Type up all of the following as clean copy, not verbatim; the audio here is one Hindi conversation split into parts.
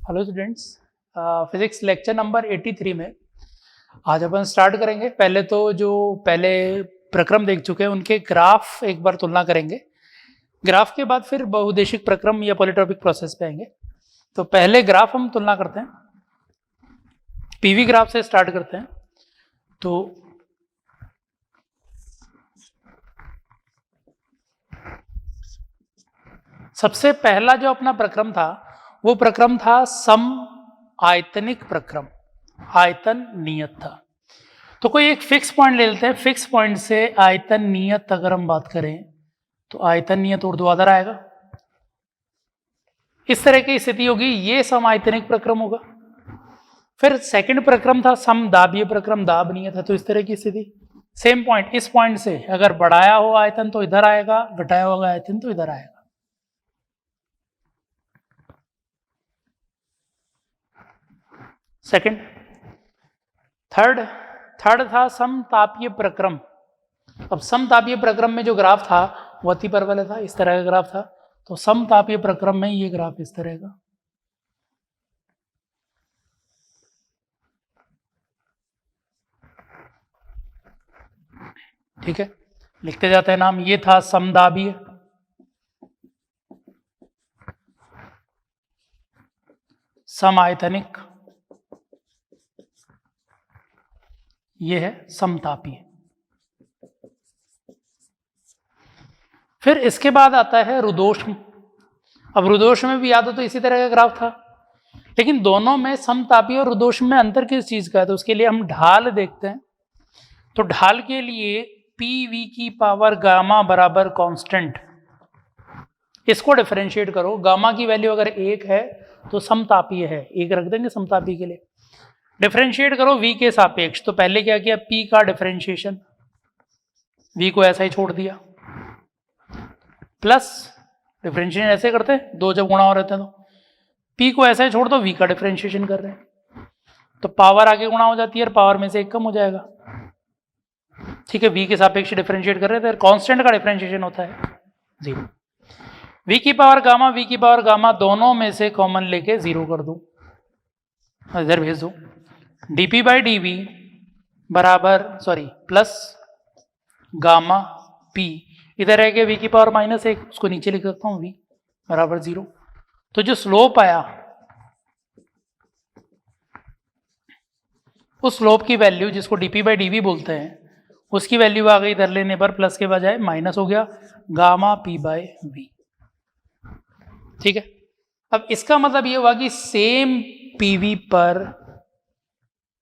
Hello students, physics lecture number 83 में आज अपन स्टार्ट करेंगे। पहले तो जो पहले प्रक्रम देख चुके हैं उनके ग्राफ एक बार तुलना करेंगे। ग्राफ के बाद फिर बहुउद्देशिक प्रक्रम या पॉलीट्रॉपिक प्रोसेस पे आएंगे। तो पहले ग्राफ हम तुलना करते हैं, पीवी ग्राफ से स्टार्ट करते हैं। तो सबसे पहला जो अपना प्रक्रम था वो प्रक्रम था सम आयतनिक प्रक्रम, आयतन नियत था। तो कोई एक फिक्स पॉइंट ले लेते हैं। फिक्स पॉइंट से आयतन नियत अगर हम बात करें तो आयतन नियत ऊर्ध्वाधर आएगा। इस तरह की स्थिति होगी, ये सम आयतनिक प्रक्रम होगा। फिर सेकंड प्रक्रम था सम दाबीय प्रक्रम, दाब नियत है। तो इस तरह की स्थिति, सेम पॉइंट, इस पॉइंट से अगर बढ़ाया हो आयतन तो इधर आएगा, घटाया होगा आयतन तो इधर आएगा। सेकंड। थर्ड था समतापीय प्रक्रम। अब समतापीय प्रक्रम में जो ग्राफ था वो अति परवलय था, इस तरह का ग्राफ था। तो समतापीय प्रक्रम में ये ग्राफ इस तरह का। ठीक है, लिखते जाते हैं नाम। ये था समदाबीय, समायतनिक, ये है समतापीय। फिर इसके बाद आता है रुदोष्म। अब रुदोष्म में भी याद हो तो इसी तरह का ग्राफ था, लेकिन दोनों में समतापीय और रुदोष्म में अंतर किस चीज का है तो उसके लिए हम ढाल देखते हैं। तो ढाल के लिए पी की पावर गामा बराबर कांस्टेंट, इसको डिफरेंशिएट करो। गामा की वैल्यू अगर 1 है तो समतापीय है, 1 रख देंगे समतापीय के लिए। डिफरेंशिएट करो वी के सापेक्ष। तो पहले क्या किया, पी का डिफरेंशिएशन, वी को ऐसा ही छोड़ दिया, प्लस डिफरेंशिएशन ऐसे करते हैं, दो जब गुणा हो रहते हैं तो पी को ऐसा ही छोड़ दो, वी का डिफरेंशिएशन कर रहे हैं तो पावर आगे गुणा हो जाती है और पावर में से 1 कम हो जाएगा। ठीक है, वी के सापेक्ष डिफरेंशिएट कर रहे थे, कांस्टेंट का डिफरेंशिएशन होता है 0। वी की पावर गामा दोनों में से कॉमन लेके 0 कर दो, इधर भेज दो। डीपी बाई डीवी बराबर प्लस गामा पी, इधर है कि वी की पावर -1, उसको नीचे लिख सकता हूं, वी बराबर 0। तो जो स्लोप आया उस स्लोप की वैल्यू जिसको डीपी बाई डीवी बोलते हैं उसकी वैल्यू आ गई इधर लेने पर प्लस के बजाय माइनस हो गया, गामा पी बाय वी। ठीक है, अब इसका मतलब ये हुआ कि सेम पीवी पर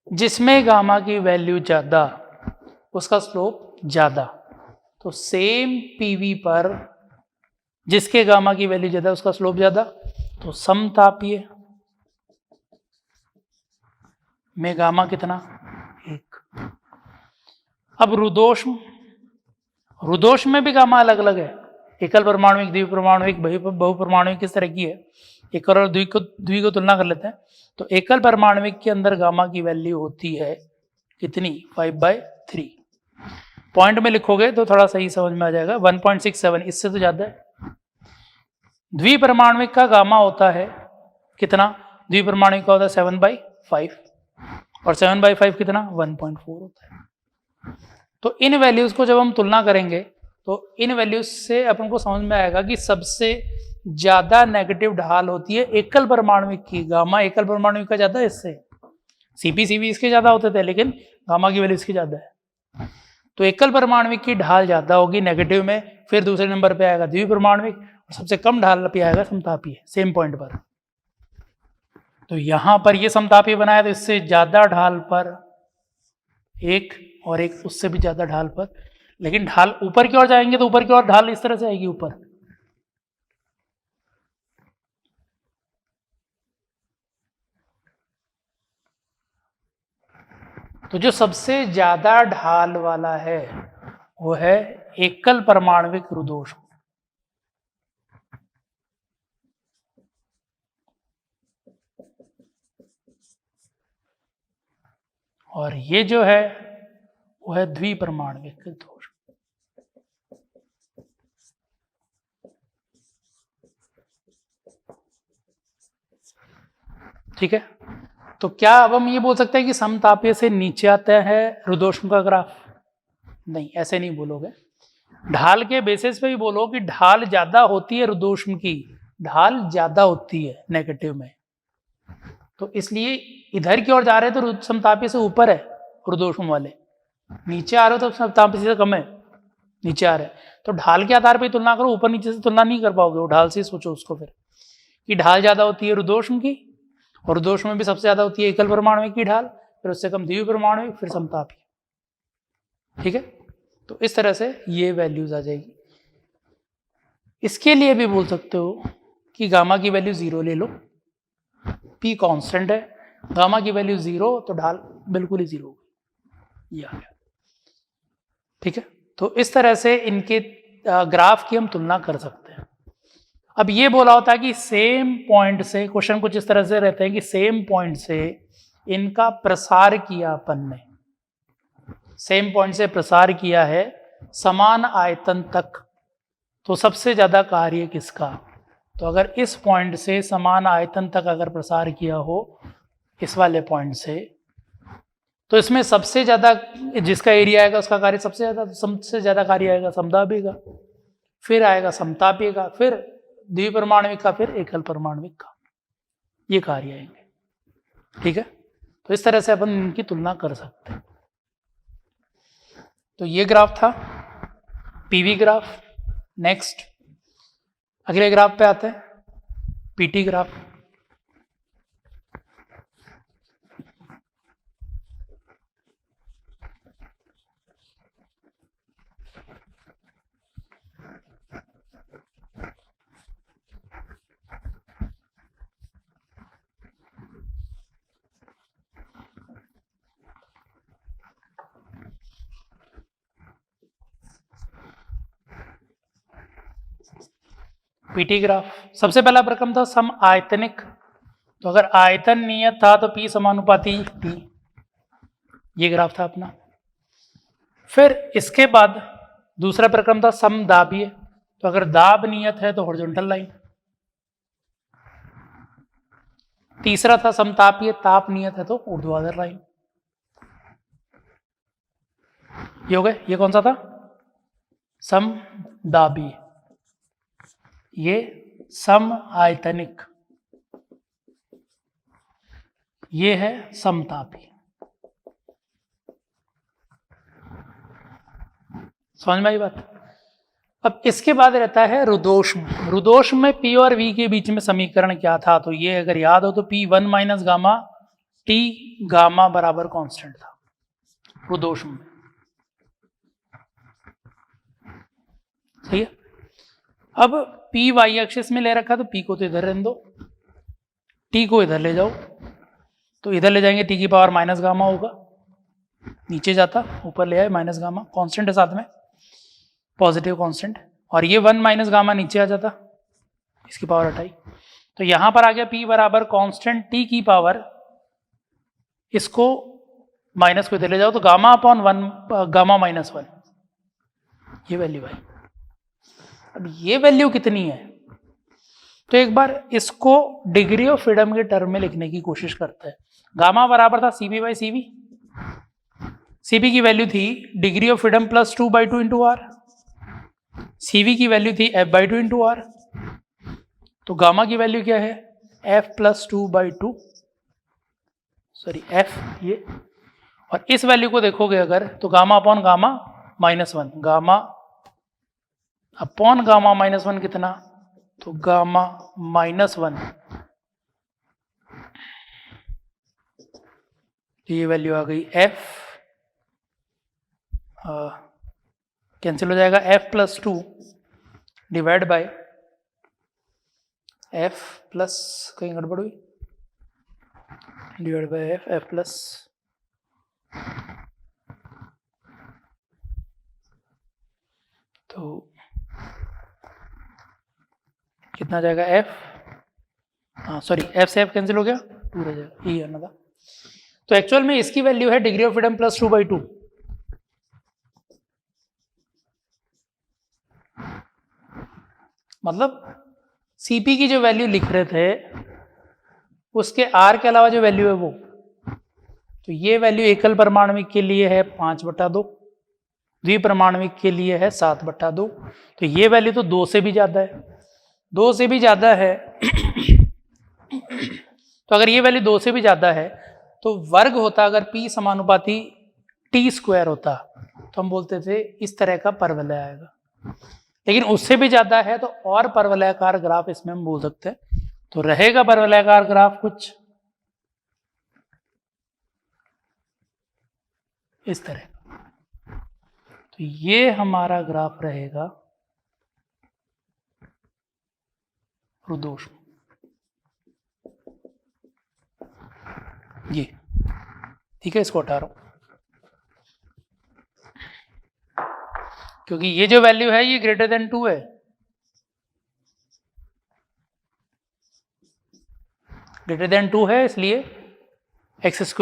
जिसमें गामा की वैल्यू ज्यादा उसका स्लोप ज्यादा। तो सेम पीवी पर जिसके गामा की वैल्यू ज्यादा उसका स्लोप ज्यादा, तो समतापीय में गामा कितना, 1। अब रुदोष्म में भी गामा अलग अलग है। एकल परमाणुविक, द्विपरमाणुविक, बहुपरमाणुविक किस तरह की है। एकल और द्वि को तुलना कर लेते हैं। तो एकल परमाणुविक के अंदर गामा की वैल्यू होती है कितनी, 5/3। पॉइंट में लिखोगे तो थोड़ा सही समझ में आ जाएगा, 1.67, इससे तो ज्यादा है। द्विपरमाणुविक का गामा होता है कितना, द्विपरमाणुविक का होता है 7/5 और 7/5 कितना, 1.4 होता है। तो इन वैल्यूज को जब हम तुलना करेंगे तो इन वैल्यूज से अपन को समझ में आएगा कि सबसे ज्यादा नेगेटिव ढाल होती है एकल परमाणुविक की। गामा एकल परमाणुविक का ज्यादा है, इससे सीपी इसके ज्यादा होते थे, लेकिन गामा की वैल्यू इसकी ज्यादा है। तो एकल परमाणुविक की ढाल ज्यादा होगी नेगेटिव में, फिर दूसरे नंबर पे आएगा द्विपरमाणुविक और सबसे कम ढाल पे आएगा समतापीय, सेम पॉइंट पर। तो यहां पर ये समतापीय बनाया तो इससे ज्यादा ढाल पर एक और एक उससे भी ज्यादा ढाल पर, लेकिन ढाल ऊपर की ओर जाएंगे तो ऊपर की ओर ढाल इस तरह से आएगी ऊपर। तो जो सबसे ज्यादा ढाल वाला है वो है एकल परमाणुविक रुदोष्म। और ये जो है वो है द्विपरमाणुविक रुदोष्म। ठीक है, तो क्या अब हम ये बोल सकते हैं कि समतापीय से नीचे आता है रुद्धोष्म का ग्राफ? नहीं, ऐसे नहीं बोलोगे। ढाल के बेसिस पे भी बोलो कि ढाल ज्यादा होती है रुद्धोष्म की, ढाल ज्यादा होती है नेगेटिव में, तो इसलिए इधर की ओर जा रहे हैं तो समतापीय से ऊपर है रुद्धोष्म वाले, नीचे आ रहे हो तो समतापीय से कम है, नीचे आ रहे हैं। तो ढाल के आधार पर तुलना करो, ऊपर नीचे से तुलना नहीं कर पाओगे, वो ढाल से सोचो उसको फिर कि ढाल ज्यादा होती है रुद्धोष्म की, और रुद्धोष्म में भी सबसे ज्यादा होती है एकल परमाणु की ढाल, फिर उससे कम द्वितीय परमाणु, फिर समतापीय। ठीक है, तो इस तरह से ये वैल्यूज आ जाएगी। इसके लिए भी बोल सकते हो कि गामा की वैल्यू 0 ले लो, पी कांस्टेंट है, गामा की वैल्यू 0 तो ढाल बिल्कुल ही 0 होगी, ये आ गया। ठीक है, तो इस तरह से इनके ग्राफ की हम तुलना कर सकते हैं। अब ये बोला होता है कि सेम पॉइंट से, क्वेश्चन कुछ इस तरह से रहते हैं कि सेम पॉइंट से इनका प्रसार किया अपन ने, सेम पॉइंट से प्रसार किया है समान आयतन तक, तो सबसे ज्यादा कार्य किसका? तो अगर इस पॉइंट से समान आयतन तक अगर प्रसार किया हो इस वाले पॉइंट से, तो इसमें सबसे ज्यादा जिसका एरिया आएगा उसका कार्य सबसे ज्यादा कार्य आएगा समतापीय का, फिर आएगा समतापीय का, फिर द्विपरमाणविक का, फिर एकल परमाणविक का, ये कार्य आएंगे। ठीक है, तो इस तरह से अपन इनकी तुलना कर सकते हैं। तो ये ग्राफ था पीवी ग्राफ। नेक्स्ट अगले ग्राफ पे आते हैं, पीटी ग्राफ। पीटी ग्राफ, सबसे पहला प्रक्रम था सम आयतनिक, तो अगर आयतन नियत था तो पी समानुपाती टी, ये ग्राफ था अपना। फिर इसके बाद दूसरा प्रक्रम था समदाबीय, तो अगर दाब नियत है तो हॉरिजॉन्टल लाइन। तीसरा था समतापीय, ताप नियत है तो ऊर्ध्वाधर लाइन। ये हो गए, ये कौन सा था? समदाबीय। ये सम आयतनिक, ये है समतापी। समझ में आई बात? अब इसके बाद रहता है रुद्धोष्म। रुद्धोष्म में पी और वी के बीच में समीकरण क्या था? तो ये अगर याद हो तो P 1 minus gamma T gamma बराबर कांस्टेंट था रुद्धोष्म में। सही है। अब पी वाई एक्सिस में ले रखा, तो पी को तो इधर रहने दो, टी को इधर ले जाओ, तो इधर ले जाएंगे टी की पावर माइनस गामा होगा, नीचे जाता, ऊपर ले आए माइनस गामा, कांस्टेंट है साथ में, पॉजिटिव कांस्टेंट, और ये 1 माइनस गामा नीचे आ जाता, इसकी पावर हटाई, तो यहां पर आ गया पी बराबर कांस्टेंट टी की पावर, इसको माइनस को इधर ले जाओ तो गामा अपॉन 1 गामा माइनस 1, ये वैल्यू आई। अब ये वैल्यू कितनी है? तो एक बार इसको डिग्री ऑफ फ्रीडम के टर्म में लिखने की कोशिश करते हैं। गामा बराबर था सीबी बाई सीवी, सीबी की वैल्यू थी degree of freedom plus 2/2 into R, CV की वैल्यू थी f/2 इंटू आर, तो गामा की वैल्यू क्या है? f प्लस 2/2, सॉरी f ये, और इस वैल्यू को देखोगे अगर तो gamma upon gamma minus 1, gamma upon gamma minus 1 कितना? तो गामा माइनस 1, तो ये वैल्यू आ गई f, कैंसिल हो जाएगा, f plus 2 divide by f plus, कहीं गड़बड़ हुई, डिवाइड बाय f प्लस, तो कितना जाएगा f, हाँ सॉरी f से f कैंसिल हो गया, 2 रह जाएगा, ये आना था। तो एक्चुअल में इसकी वैल्यू है डिग्री ऑफ फ्रीडम प्लस 2/2, मतलब सीपी की जो वैल्यू लिख रहे थे उसके आर के अलावा जो वैल्यू है वो, तो ये वैल्यू एकल परमाणविक के लिए है 5/2, द्विपरमाणविक के लिए है 7/2। तो ये वैल्यू तो 2 से भी ज्यादा है, 2 से भी ज्यादा है। तो अगर ये वैल्यू 2 से भी ज्यादा है तो वर्ग होता, अगर p समानुपाती t² होता तो हम बोलते थे इस तरह का परवलय आएगा, लेकिन उससे भी ज्यादा है तो और परवलयाकार ग्राफ इसमें हम बोल सकते हैं। तो रहेगा परवलयाकार ग्राफ कुछ इस तरह। तो ये हमारा ग्राफ रहेगा रुद्धोष्म, ये ठीक है, इसको हटा रहा हूं क्योंकि ये जो वैल्यू है ये ग्रेटर देन 2 है, ग्रेटर देन 2 है, इसलिए x²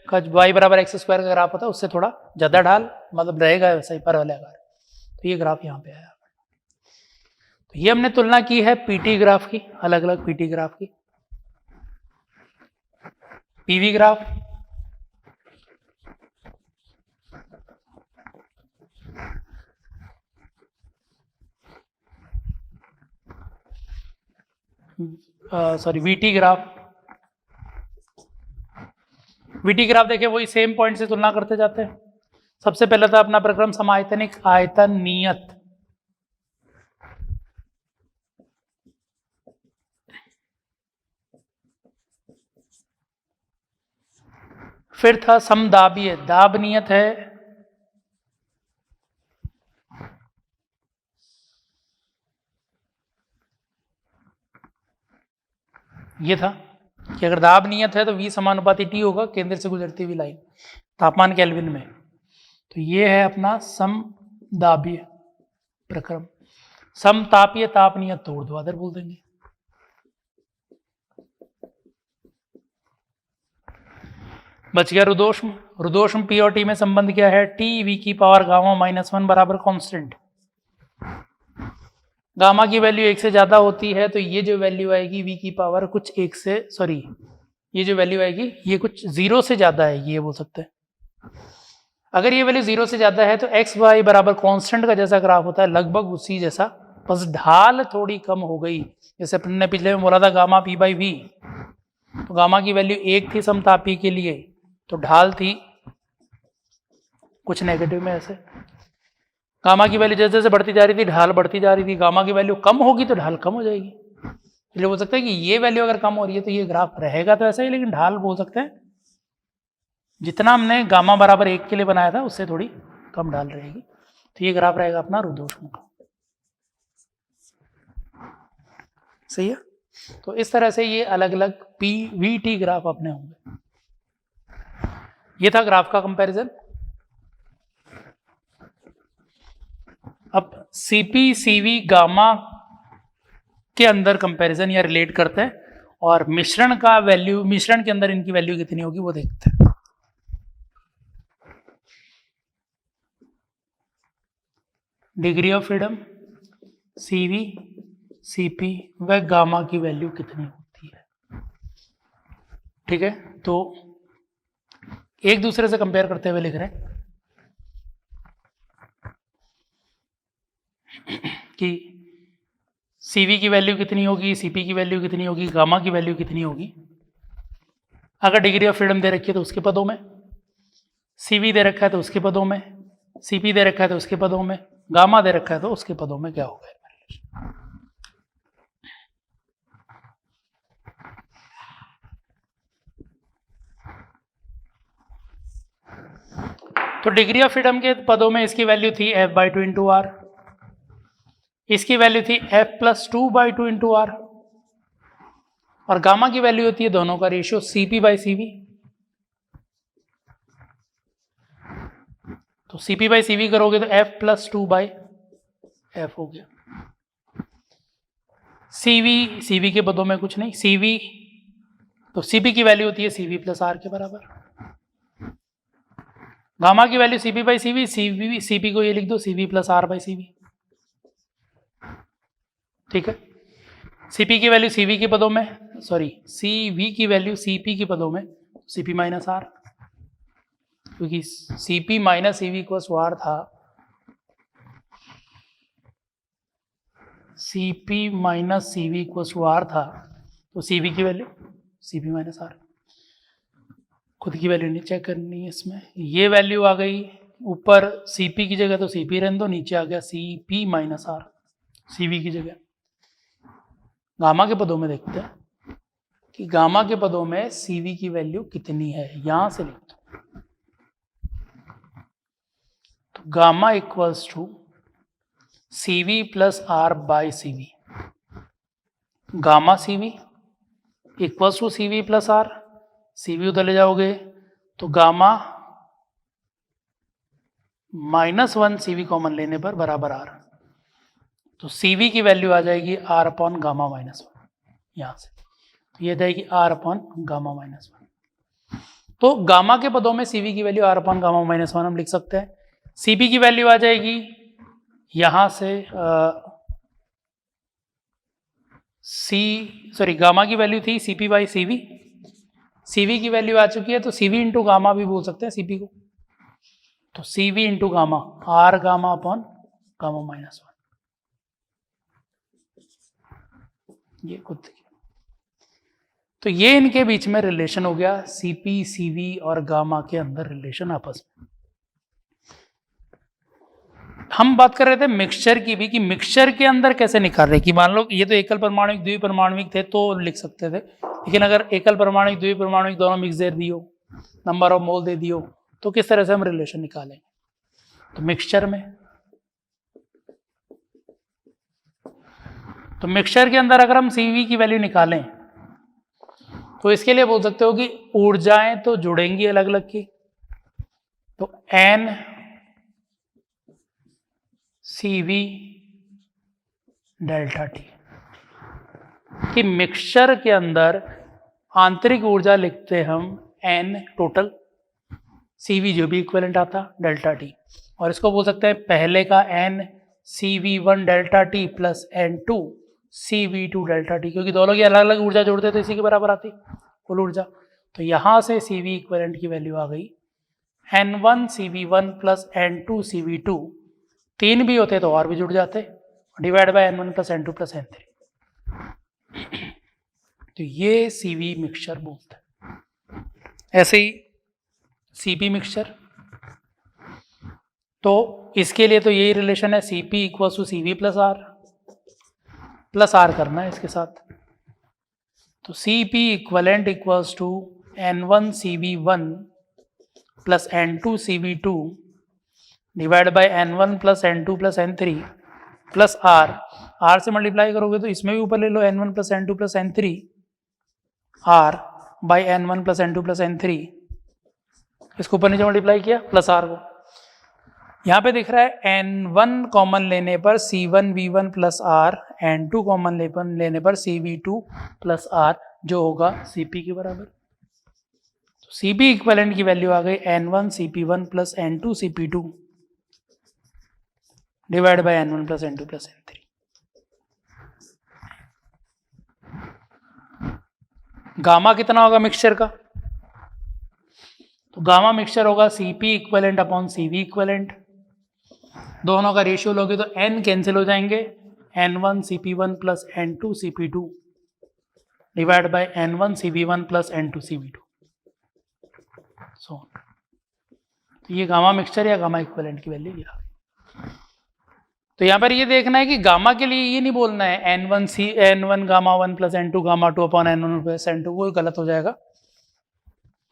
का y बराबर x² का ग्राफ होता है उससे थोड़ा ज्यादा ढाल, मतलब रहेगा वैसा ही परवलयाकार। तो ये ग्राफ यहाँ पे आया। तो ये हमने तुलना की है पीटी ग्राफ की, अलग अलग पीटी ग्राफ की। PV graph, sorry VT graph. VT graph देखिए वही सेम पॉइंट से तुलना करते जाते हैं। सबसे पहले था अपना प्रक्रम समायतनिक आयतन नियत, फिर था समदाबीय, दाब नियत है, ये था कि अगर दाब नियत है तो V समानुपाती T होगा, केंद्र से गुजरती हुई लाइन, तापमान केल्विन में। तो ये है अपना समदाबीय प्रक्रम। समतापीय ताप नियत तो ऊर्ध्वाधर बोल देंगे। बच गया रुद्धोष्म। रुद्धोष्म P और T में संबंध क्या है? T V की पावर गामा -1 बराबर कांस्टेंट। गामा की वैल्यू 1 से ज्यादा होती है तो ये जो वैल्यू आएगी V की पावर कुछ 1 से, सॉरी ये जो वैल्यू आएगी ये कुछ 0 से ज्यादा है, ये बोल सकते हैं। अगर ये वैल्यू 0 से ज्यादा है तो x y बराबर कांस्टेंट का जैसा ग्राफ होता है, लगभग उसी जैसा, बस ढाल थोड़ी कम हो गई। जैसे अपन ने पिछले में बोला था गामा p/v, तो गामा की वैल्यू 1 थी समतापी के लिए, तो ढाल थी कुछ नेगेटिव में ऐसे। गामा की वैल्यू जैसे जैसे बढ़ती जा रही थी ढाल बढ़ती जा रही थी, गामा की वैल्यू कम होगी तो ढाल कम हो जाएगी। इसलिए बोल सकते हैं कि ये वैल्यू अगर कम हो रही है तो ये ग्राफ रहेगा तो ऐसा ही, लेकिन ढाल बोल सकते हैं जितना हमने गामा बराबर 1 के लिए बनाया था उससे थोड़ी कम ढाल रहेगी। तो ये ग्राफ रहेगा अपना रुद्धोष्म का। सही है। तो इस तरह से ये अलग अलग PVT ग्राफ अपने होंगे। ये था ग्राफ का कंपैरिजन। अब CP CV गामा के अंदर कंपैरिजन या रिलेट करते हैं, और मिश्रण का वैल्यू, मिश्रण के अंदर इनकी वैल्यू कितनी होगी वो देखते हैं। Degree of freedom CV CP व गामा की वैल्यू कितनी होती है। ठीक है, तो एक दूसरे से कंपेयर करते हुए लिख रहे हैं कि CV की वैल्यू कितनी होगी, CP की वैल्यू कितनी होगी, गामा की वैल्यू कितनी होगी। अगर डिग्री ऑफ फ्रीडम दे रखी है तो उसके पदों में, CV दे रखा है तो उसके पदों में, CP दे रखा है तो उसके पदों में, गामा दे रखा है तो उसके पदों में क्या होगा। तो डिग्री ऑफ फ्रीडम के पदों में इसकी वैल्यू थी F/2 इंटू R, इसकी वैल्यू थी F+2/2 इंटू R, और गामा की वैल्यू होती है दोनों का रेशियो CP/CV। तो CP/CV करोगे तो F+2/F हो गया। CV के पदों में कुछ नहीं, CV तो CP की वैल्यू होती है CV+R के बराबर। गामा की वैल्यू CP/CV, CP को ये लिख दो CV+R/CV। ठीक है, सीपी की वैल्यू सीवी के पदों में, सॉरी सीवी की वैल्यू सीपी के पदों में, सीपी माइनस आर, क्योंकि CP minus CV equals to R था, CP minus CV equals to R था, तो सीवी की वैल्यू सीपी माइनस आर, खुद की वैल्यू नहीं चेक करनी है इसमें, ये वैल्यू आ गई ऊपर सीपी की जगह तो सीपी रहने दो, नीचे आ गया सीपी माइनस आर सीवी की जगह। गामा के पदों में देखते हैं कि गामा के पदों में सीवी की वैल्यू कितनी है, यहां से लिख दो, तो gamma equals to CV plus R by CV, gamma CV equals to CV plus R, CV उधर ले जाओगे तो गामा -1 सीवी कॉमन लेने पर बराबर आर, तो सीवी की वैल्यू आ जाएगी आर अपॉन गामा -1 यहां से, तो ये जाएगी आर अपॉन गामा -1। तो गामा के पदों में सीवी की वैल्यू आर अपॉन गामा -1 हम लिख सकते हैं। सीपी की वैल्यू आ जाएगी यहां से गामा की वैल्यू थी सीपी बाई सीवी, सीवी की वैल्यू आ चुकी है तो सीवी इंटू गामा भी बोल सकते हैं सीपी को, तो CV into gamma R gamma upon gamma -1, ये खुद तो ये इनके बीच में रिलेशन हो गया, सीपी सीवी और गामा के अंदर रिलेशन आपस में। हम बात कर रहे थे मिक्सचर की भी, कि मिक्सचर के अंदर कैसे निकाल रहे, कि मान लो ये तो एकल परमाणुक द्विपरमाणुक थे तो लिख सकते थे, लेकिन अगर एकल परमाणुक द्विपरमाणुक दोनों मिक्स दे दियो, नंबर ऑफ मोल दे दियो, तो किस तरह से हम रिलेशन निकालेंगे। तो मिक्सचर में, तो मिक्सचर के अंदर अगर हम सीवी की वैल्यू निकालें तो इसके लिए बोल सकते हो कि ऊर्जाएं तो जुड़ेंगी अलग अलग की, तो एन सीवी डेल्टा टी, कि मिक्सचर के अंदर आंतरिक ऊर्जा लिखते हम एन टोटल, सीवी जो भी इक्विवेलेंट आता डेल्टा टी, और इसको बोल सकते हैं पहले का N CV1 delta T plus N2 CV2 delta T, क्योंकि दोनों की अलग अलग ऊर्जा जोड़ते तो इसी के बराबर आती कुल ऊर्जा। तो यहां से CV इक्विवेलेंट की वैल्यू आ गई N1 CV1 plus N2 CV2, 3 भी होते तो और भी जुड़ जाते, divide by N1 plus N2 plus N3, तो ये CV मिक्सचर बोलते हैं। ऐसे ही CP मिक्सचर, तो इसके लिए तो यही रिलेशन है, CP equals to CV plus R करना है इसके साथ, तो CP equivalent equals to N1 CV1 plus N2 CV2 divide by N1 plus N2 plus N3 plus R से मल्टीप्लाई करोगे तो इसमें भी ऊपर ले लो N1 plus N2 plus N3 R by N1 plus N2 plus N3, इसको ऊपर नीचे मल्टीप्लाई किया प्लस आर को, यहाँ पे दिख रहा है N1 कॉमन लेने पर C1V1 plus are, N2 common लेने पर CV2 प्लस आर, जो होगा CP के बराबर। तो CP इक्विवेलेंट की वैल्यू आ गई N1 CP1 plus N2 CP2 divide by N1 plus N2 plus N3। Gamma कितना होगा मिक्सचर का, तो गामा मिक्सचर होगा CP equivalent upon CV equivalent, दोनों का रेशियो लोगे तो n कैंसिल हो जाएंगे, N1 CP1 plus N2 CP2 divide by N1 CV1 plus N2 CV2, सो तो ये गामा मिक्सचर या गामा इक्विवेलेंट की वैल्यू ये। तो यहाँ पर ये देखना है कि गामा के लिए ये नहीं बोलना है N1 gamma 1 plus N2 gamma 2 upon N1 plus N2, वो गलत हो जाएगा।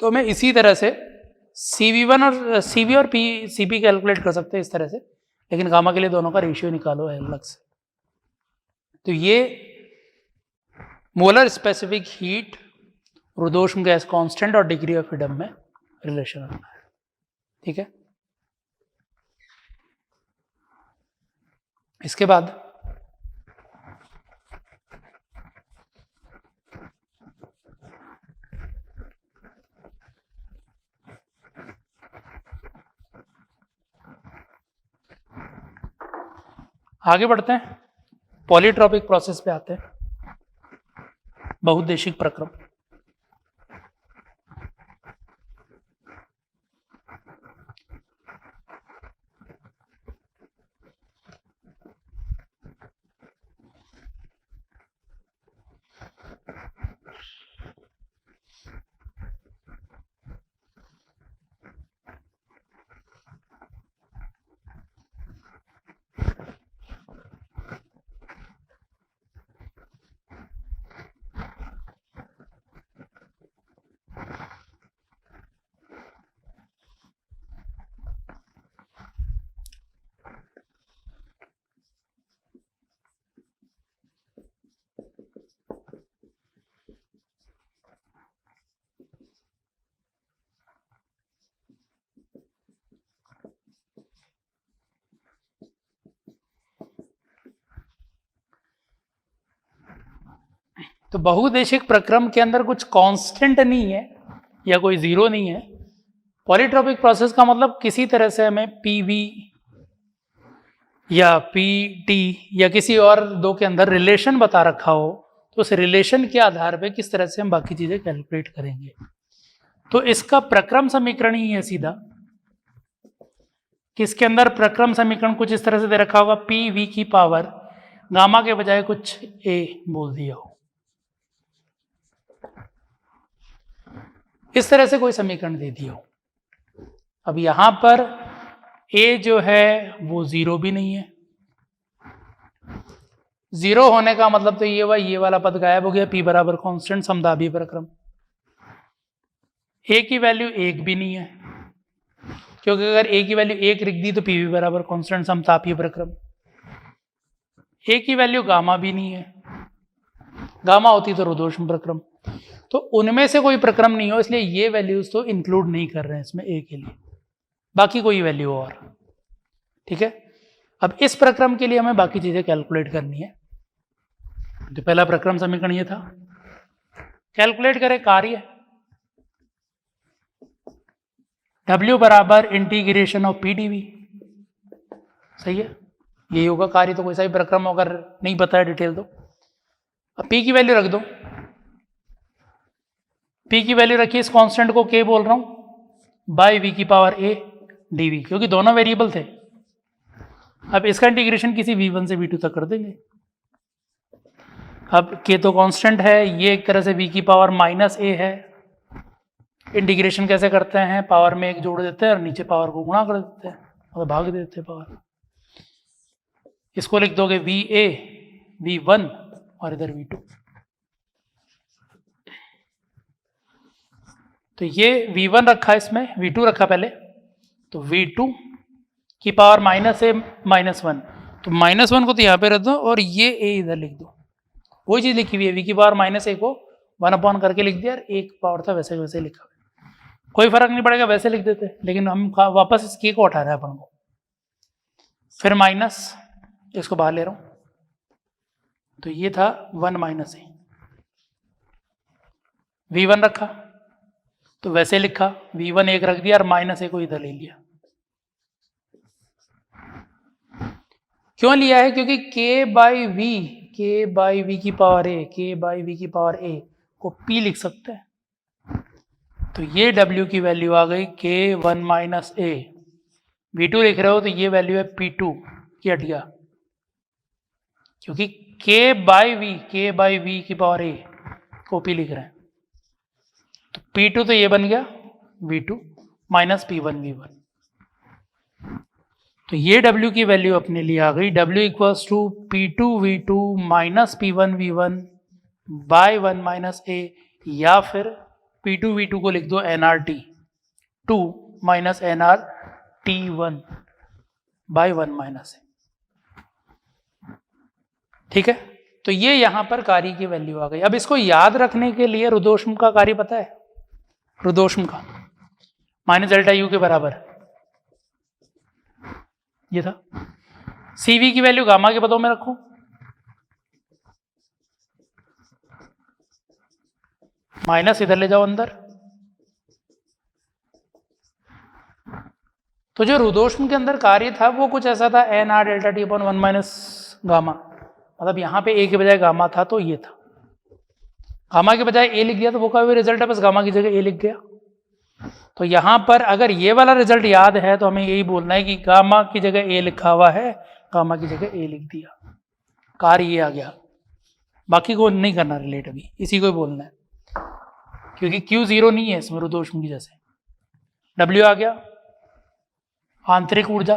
तो हमें इसी तरह से CV1 और CV और CP कैलकुलेट कर सकते हैं इस तरह से, लेकिन गामा के लिए दोनों का रेशियो निकालो है अलग से। तो ये मोलर स्पेसिफिक हीट, रुद्धोष्म गैस कांस्टेंट और डिग्री ऑफ फ्रीडम में रिलेशन होना है, ठीक है। इसके बाद आगे बढ़ते हैं, पॉलीट्रॉपिक प्रोसेस पे आते हैं। बहुउद्देशिक प्रक्रम। तो बहुउद्देशिक प्रक्रम के अंदर कुछ कांस्टेंट नहीं है या कोई जीरो नहीं है। पॉलीट्रोपिक प्रोसेस का मतलब किसी तरह से हमें पीवी या पीटी या किसी और दो के अंदर रिलेशन बता रखा हो, तो उस रिलेशन के आधार पे किस तरह से हम बाकी चीजें कैलकुलेट करेंगे। तो इसका प्रक्रम समीकरण ही है सीधा, किसके अंदर प्रक्रम समीकरण कुछ इस तरह से दे रखा होगा, पी वी की पावर गामा के बजाय कुछ ए बोल दिया हो, इस तरह से कोई समीकरण दे दिया हो। अब यहां पर ए जो है वो जीरो भी नहीं है। जीरो होने का मतलब तो ये वाला पद गायब हो गया, पी बराबर कांस्टेंट समदाबी प्रक्रम। ए की वैल्यू एक भी नहीं है, क्योंकि अगर ए की वैल्यू एक लिख दी तो पी वी बराबर कांस्टेंट समतापीय प्रक्रम। ए की वैल्यू गामा भी नहीं है, गामा होती तो रुद्धोष्म प्रक्रम। तो उनमें से कोई प्रक्रम नहीं हो, इसलिए ये वैल्यूज तो इंक्लूड नहीं कर रहे हैं इसमें ए के लिए, बाकी कोई वैल्यू और। ठीक है, अब इस प्रक्रम के लिए हमें बाकी चीजें कैलकुलेट करनी है। तो पहला प्रक्रम समीकरण ये था, कैलकुलेट करें कार्य W बराबर integration of P D V. सही है, यही होगा कार्य। तो कोई सा भी प्रक्रम अगर नहीं पता है डिटेल तो अब P की वैल्यू रख दो। P की वैल्यू रखिए, इस कांस्टेंट को K बोल रहा हूं बाय V की पावर A dV, क्योंकि दोनों वेरिएबल थे। अब इसका इंटीग्रेशन किसी V1 से V2 तक कर देंगे। अब K तो कांस्टेंट है, ये एक तरह से V की पावर माइनस A है। इंटीग्रेशन कैसे करते हैं, पावर में एक जोड़ देते हैं और नीचे पावर को गुणा कर देते हैं और भाग देते हैं पावर। इसको लिख दोगे VA V1 और इधर V2। तो ये V1 रखा इसमें, V2 रखा पहले, तो V2 की पावर माइनस A माइनस 1, तो माइनस 1 को तो यहाँ पे रख दो और ये A इधर लिख दो। वही चीज लिखी हुई है, V की पावर माइनस A को 1 करके लिख दिया और एक पावर था वैसे वैसे लिखा हुआ। कोई फर्क नहीं पड़ेगा, वैसे लिख देते, लेकिन हम वापस इस K को हटा रहे हैं अपन को। फिर माइनस, इसको बाहर ले रहा हूं, तो ये था 1 माइनस A। V1 रखा तो वैसे लिखा, V1 एक रख दिया और माइनस A को इधर ले लिया। क्यों लिया है, क्योंकि K बाई V की power A, K by V की पावर A को P लिख सकते हैं। तो ये W की वैल्यू आ गई K1 माइनस A। V2 लिख रहे हो तो ये वैल्यू है P2 की हटिया, क्योंकि K बाई V की पावर A को P लिख रहे हैं। तो P2 तो ये बन गया V2 माइनस P1 V1। तो ये W की वैल्यू अपने लिए आ गई, W equals to P2 V2 minus P1 V1 by 1 minus A, या फिर P2 V2 को लिख दो nRT 2 minus nRT1 by 1 minus A। ठीक है, तो ये यहां पर कार्य की वैल्यू आ गई। अब इसको याद रखने के लिए रुद्धोष्म का कार्य पता है, रुद्धोष्म का माइनस डेल्टा U के बराबर ये था। CV की वैल्यू गामा के पदों में रखो, माइनस इधर ले जाओ अंदर। तो जो रुद्धोष्म के अंदर कार्य था वो कुछ ऐसा था, nR delta T upon 1 minus gamma, मतलब यहां पे A के बजाय गामा था तो ये था। गामा के बजाय ए लिख दिया तो वो का भी रिजल्ट है, बस गामा की जगह ए लिख गया। तो यहां पर अगर ये वाला रिजल्ट याद है तो हमें यही बोलना है कि गामा की जगह ए लिखा हुआ है, गामा की जगह ए लिख दिया, कार्य ये आ गया। बाकी को नहीं करना रिलेट, अभी इसी को ही बोलना है, क्योंकि क्यू जीरो नहीं है इसमें रुद्धोष्म की जैसे। डब्ल्यू आ गया आंतरिक ऊर्जा,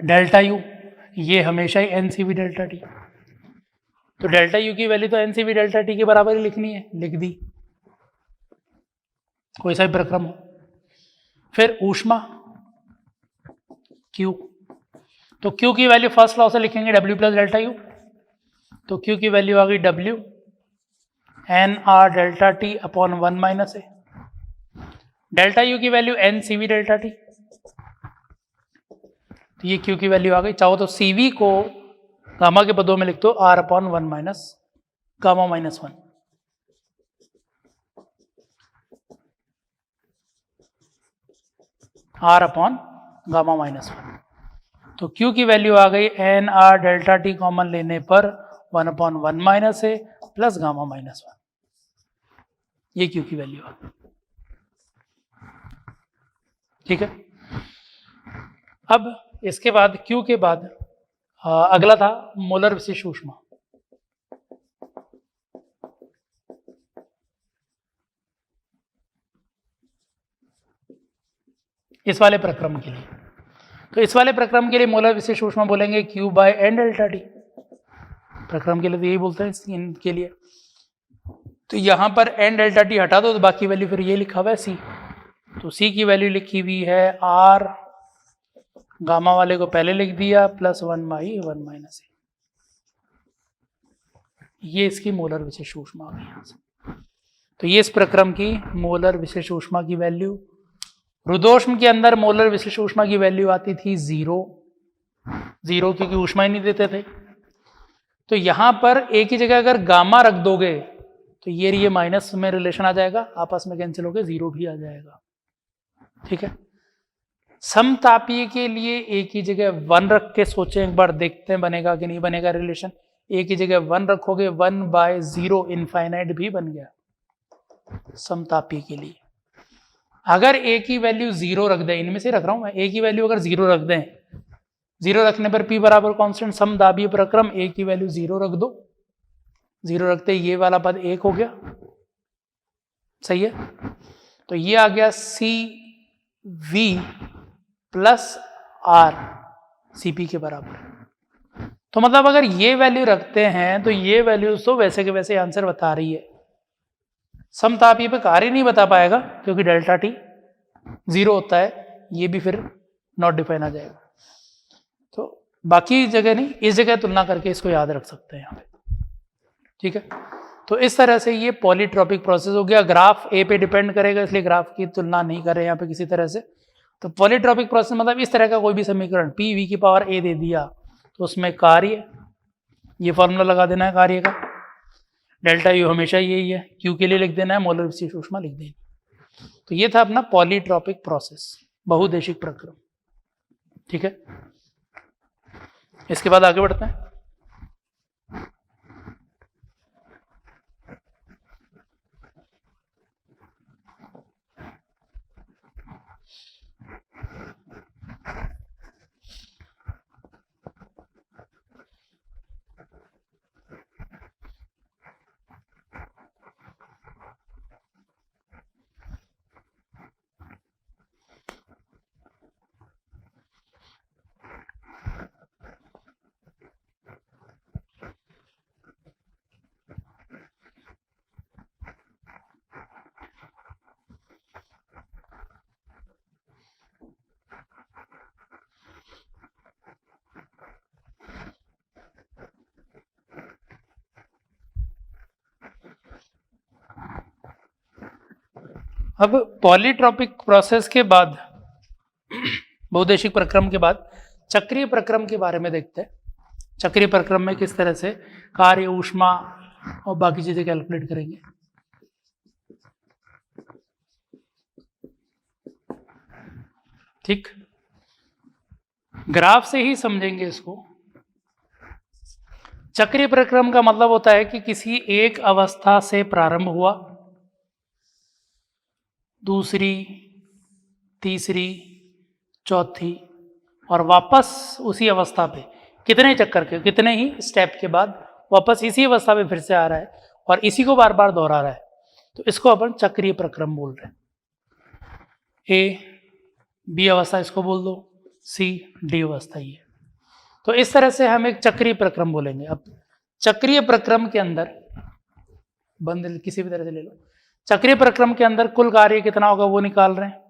डेल्टा यू ये हमेशा ही एनसीवी डेल्टा टी, तो डेल्टा यू की वैल्यू तो एनसीवी डेल्टा टी के बराबर ही लिखनी है, लिख दी, कोई सा भी प्रक्रम हो। फिर ऊष्मा क्यू, तो क्यू की वैल्यू फर्स्ट लॉ से लिखेंगे डब्ल्यू प्लस डेल्टा यू, तो क्यू की वैल्यू आ गई W N R delta T upon 1 minus A, delta U की value N CV delta T, तो ये क्यू की वैल्यू आ गई। चाहो तो सीवी को गामा के पदों में लिख दो R upon 1 minus gamma minus 1, R upon gamma minus 1, तो क्यू की वैल्यू आ गई N R delta T common लेने पर 1 upon 1 minus A plus gamma minus 1, ये क्यू की वैल्यू आ गई। ठीक है, अब इसके बाद क्यू के बाद अगला था मोलर विशिष्ट ऊष्मा। इस वाले प्रक्रम के लिए, तो इस वाले प्रक्रम के लिए मोलर विशिष्ट ऊष्मा बोलेंगे Q by N delta T, प्रक्रम के लिए तो यही बोलते हैं इनके लिए। तो यहां पर एन डेल्टा टी हटा दो तो बाकी वैल्यू फिर ये लिखा हुआ है सी, तो सी की वैल्यू लिखी हुई है आर, गामा वाले को पहले लिख दिया प्लस 1 बाई 1 माइनस ए, ये इसकी मोलर विशिष्ट ऊष्मा आ गई यहां से। तो ये इस प्रक्रम की मोलर विशिष्ट ऊष्मा की वैल्यू। रुद्धोष्म के अंदर मोलर विशिष्ट ऊष्मा की वैल्यू आती थी 0 क्योंकि ऊष्मा ही नहीं देते थे। तो यहां पर एक ही जगह अगर गामा रख दोगे तो ये माइनस में रिलेशन आ जाएगा, आपस में कैंसिल होकर 0 भी आ जाएगा। ठीक है, समतापीय के लिए एक ही जगह 1 रख के सोचें एक बार, देखते हैं बनेगा कि नहीं बनेगा रिलेशन। एक ही जगह 1 रखोगे 1 बाय 0 इनफाइनाइट भी बन गया समतापीय के लिए। अगर ए की वैल्यू 0 रख दें, इनमें से रख रहा हूं मैं, ए की वैल्यू अगर 0 रख दें, 0 रखने पर P बराबर कांस्टेंट समदाबीय प्रक्रम, ए की वैल्यू 0 रख दो, 0 रखते ये वाला पद 1 हो गया, सही है। तो ये आ गया CV प्लस आर CP के बराबर। तो मतलब अगर ये वैल्यू रखते हैं तो ये वैल्यू तो वैसे के वैसे आंसर बता रही है, समतापीय पे कार्य नहीं बता पाएगा क्योंकि डेल्टा टी 0 होता है, ये भी फिर नॉट डिफाइन आ जाएगा। तो बाकी जगह नहीं, इस जगह तुलना करके इसको याद रख सकते हैं यहाँ पे। ठीक है, तो इस तरह से ये पॉलीट्रॉपिक प्रोसेस हो गया। ग्राफ ए पे डिपेंड करेगा इसलिए ग्राफ की तुलना नहीं कर रहे यहाँ पे किसी तरह से। तो पॉलीट्रॉपिक प्रोसेस मतलब इस तरह का कोई भी समीकरण PV की पावर A दे दिया तो उसमें कार्य, ये फॉर्मूला लगा देना है कार्य का, डेल्टा यू हमेशा यही है, क्यू के लिए लिख देना है, मोलर विशिष्ट ऊष्मा लिख देनी। तो ये था अपना पॉलीट्रॉपिक प्रोसेस, बहुदेशिक प्रक्रम। ठीक है, इसके बाद आगे बढ़ते हैं। अब पॉलीट्रॉपिक प्रोसेस के बाद, बहुदेशिक प्रक्रम के बाद चक्रीय प्रक्रम के बारे में देखते हैं। चक्रीय प्रक्रम में किस तरह से कार्य, ऊष्मा और बाकी चीजें कैलकुलेट करेंगे। ठीक, ग्राफ से ही समझेंगे इसको। चक्रीय प्रक्रम का मतलब होता है कि किसी एक अवस्था से प्रारंभ हुआ, दूसरी, तीसरी, चौथी और वापस उसी अवस्था पे कितने चक्कर के, कितने ही स्टेप के बाद वापस इसी अवस्था पे फिर से आ रहा है और इसी को बार बार दोहरा रहा है, तो इसको अपन चक्रीय प्रक्रम बोल रहे हैं। ए बी अवस्था इसको बोल दो, सी डी अवस्था ये। तो इस तरह से हम एक चक्रीय प्रक्रम बोलेंगे। अब चक्रीय प्रक्रम के अंदर, बंद किसी भी तरह से ले लो, चक्रीय प्रक्रम के अंदर कुल कार्य कितना होगा वो निकाल रहे हैं,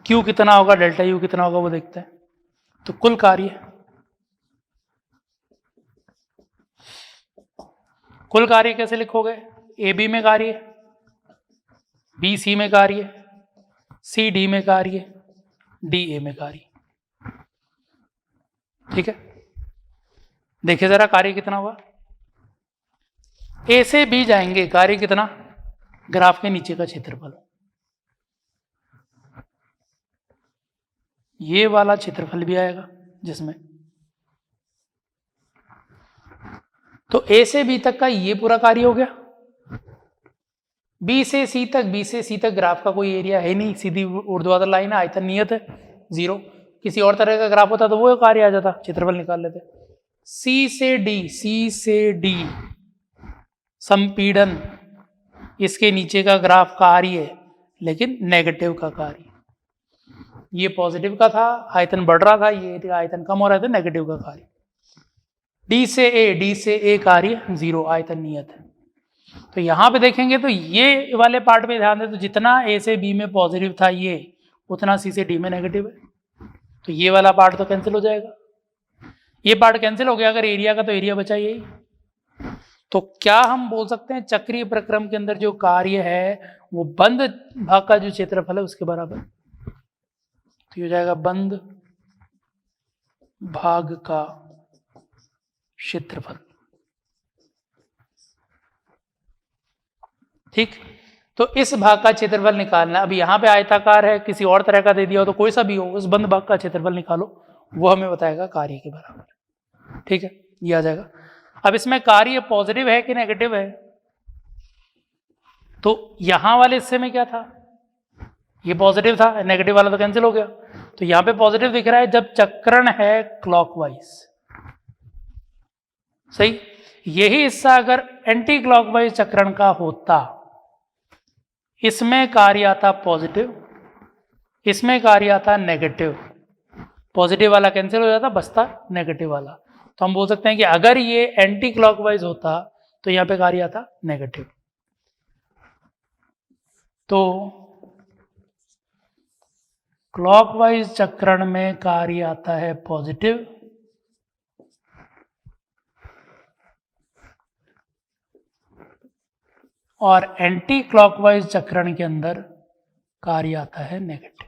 क्यू कितना होगा, डेल्टा यू कितना होगा वो देखते हैं। तो कुल कार्य, कुल कार्य कैसे लिखोगे, ए बी में कार्य, बी सी में कार्य, सी डी में कार्य, डी ए में कार्य। ठीक है, देखिए जरा कार्य कितना हुआ। ए से बी जाएंगे, कार्य कितना, ग्राफ के नीचे का क्षेत्रफल, ये वाला क्षेत्रफल भी आएगा जिसमें, तो ए से बी तक का ये पूरा कार्य हो गया। बी से सी तक, बी से सी तक ग्राफ का कोई एरिया है नहीं, सीधी ऊर्ध्वाधर लाइन है, आयतन नियत है 0। किसी और तरह का ग्राफ होता तो वो कार्य आ जाता, क्षेत्रफल निकाल लेते। सी से डी, सी से डी संपीड़न, इसके नीचे का ग्राफ कार्य है लेकिन नेगेटिव का कार्य, ये पॉजिटिव का था, आयतन बढ़ रहा था, ये आयतन कम हो रहा था, नेगेटिव का कार्य। डी से ए, डी से ए कार्य 0, आयतन नियत है। तो यहां पे देखेंगे तो ये वाले पार्ट में ध्यान दें तो जितना ए से बी में पॉजिटिव था ये, उतना सी से डी में नेगेटिव है, तो ये वाला पार्ट तो कैंसिल हो जाएगा। ये पार्ट कैंसिल हो गया अगर एरिया का, तो एरिया बचा यही। तो क्या हम बोल सकते हैं चक्रीय प्रक्रम के अंदर जो कार्य है वो बंद भाग का जो क्षेत्रफल है उसके बराबर, तो ये हो जाएगा बंद भाग का क्षेत्रफल। ठीक, तो इस भाग का क्षेत्रफल निकालना। अब यहां पे आयताकार है, किसी और तरह का दे दिया हो तो कोई सा भी हो, उस बंद भाग का क्षेत्रफल निकालो, वो हमें बताएगा कार्य के बराबर। ठीक है, ये आ जाएगा। अब इसमें कार्य पॉजिटिव है कि नेगेटिव है, तो यहां वाले हिस्से में क्या था, ये पॉजिटिव था, नेगेटिव वाला तो कैंसिल हो गया। तो यहां पे पॉजिटिव दिख रहा है जब चक्रण है क्लॉकवाइज, सही। यही हिस्सा अगर एंटी क्लॉकवाइज चक्रण का होता, इसमें कार्य आता पॉजिटिव, इसमें कार्य आता नेगेटिव, पॉजिटिव वाला कैंसिल हो जाता, बचता नेगेटिव वाला। तो हम बोल सकते हैं कि अगर ये एंटी क्लॉकवाइज होता तो यहां पे कार्य आता नेगेटिव। तो क्लॉकवाइज चक्रण में कार्य आता है पॉजिटिव, और एंटी क्लॉकवाइज चक्रण के अंदर कार्य आता है नेगेटिव।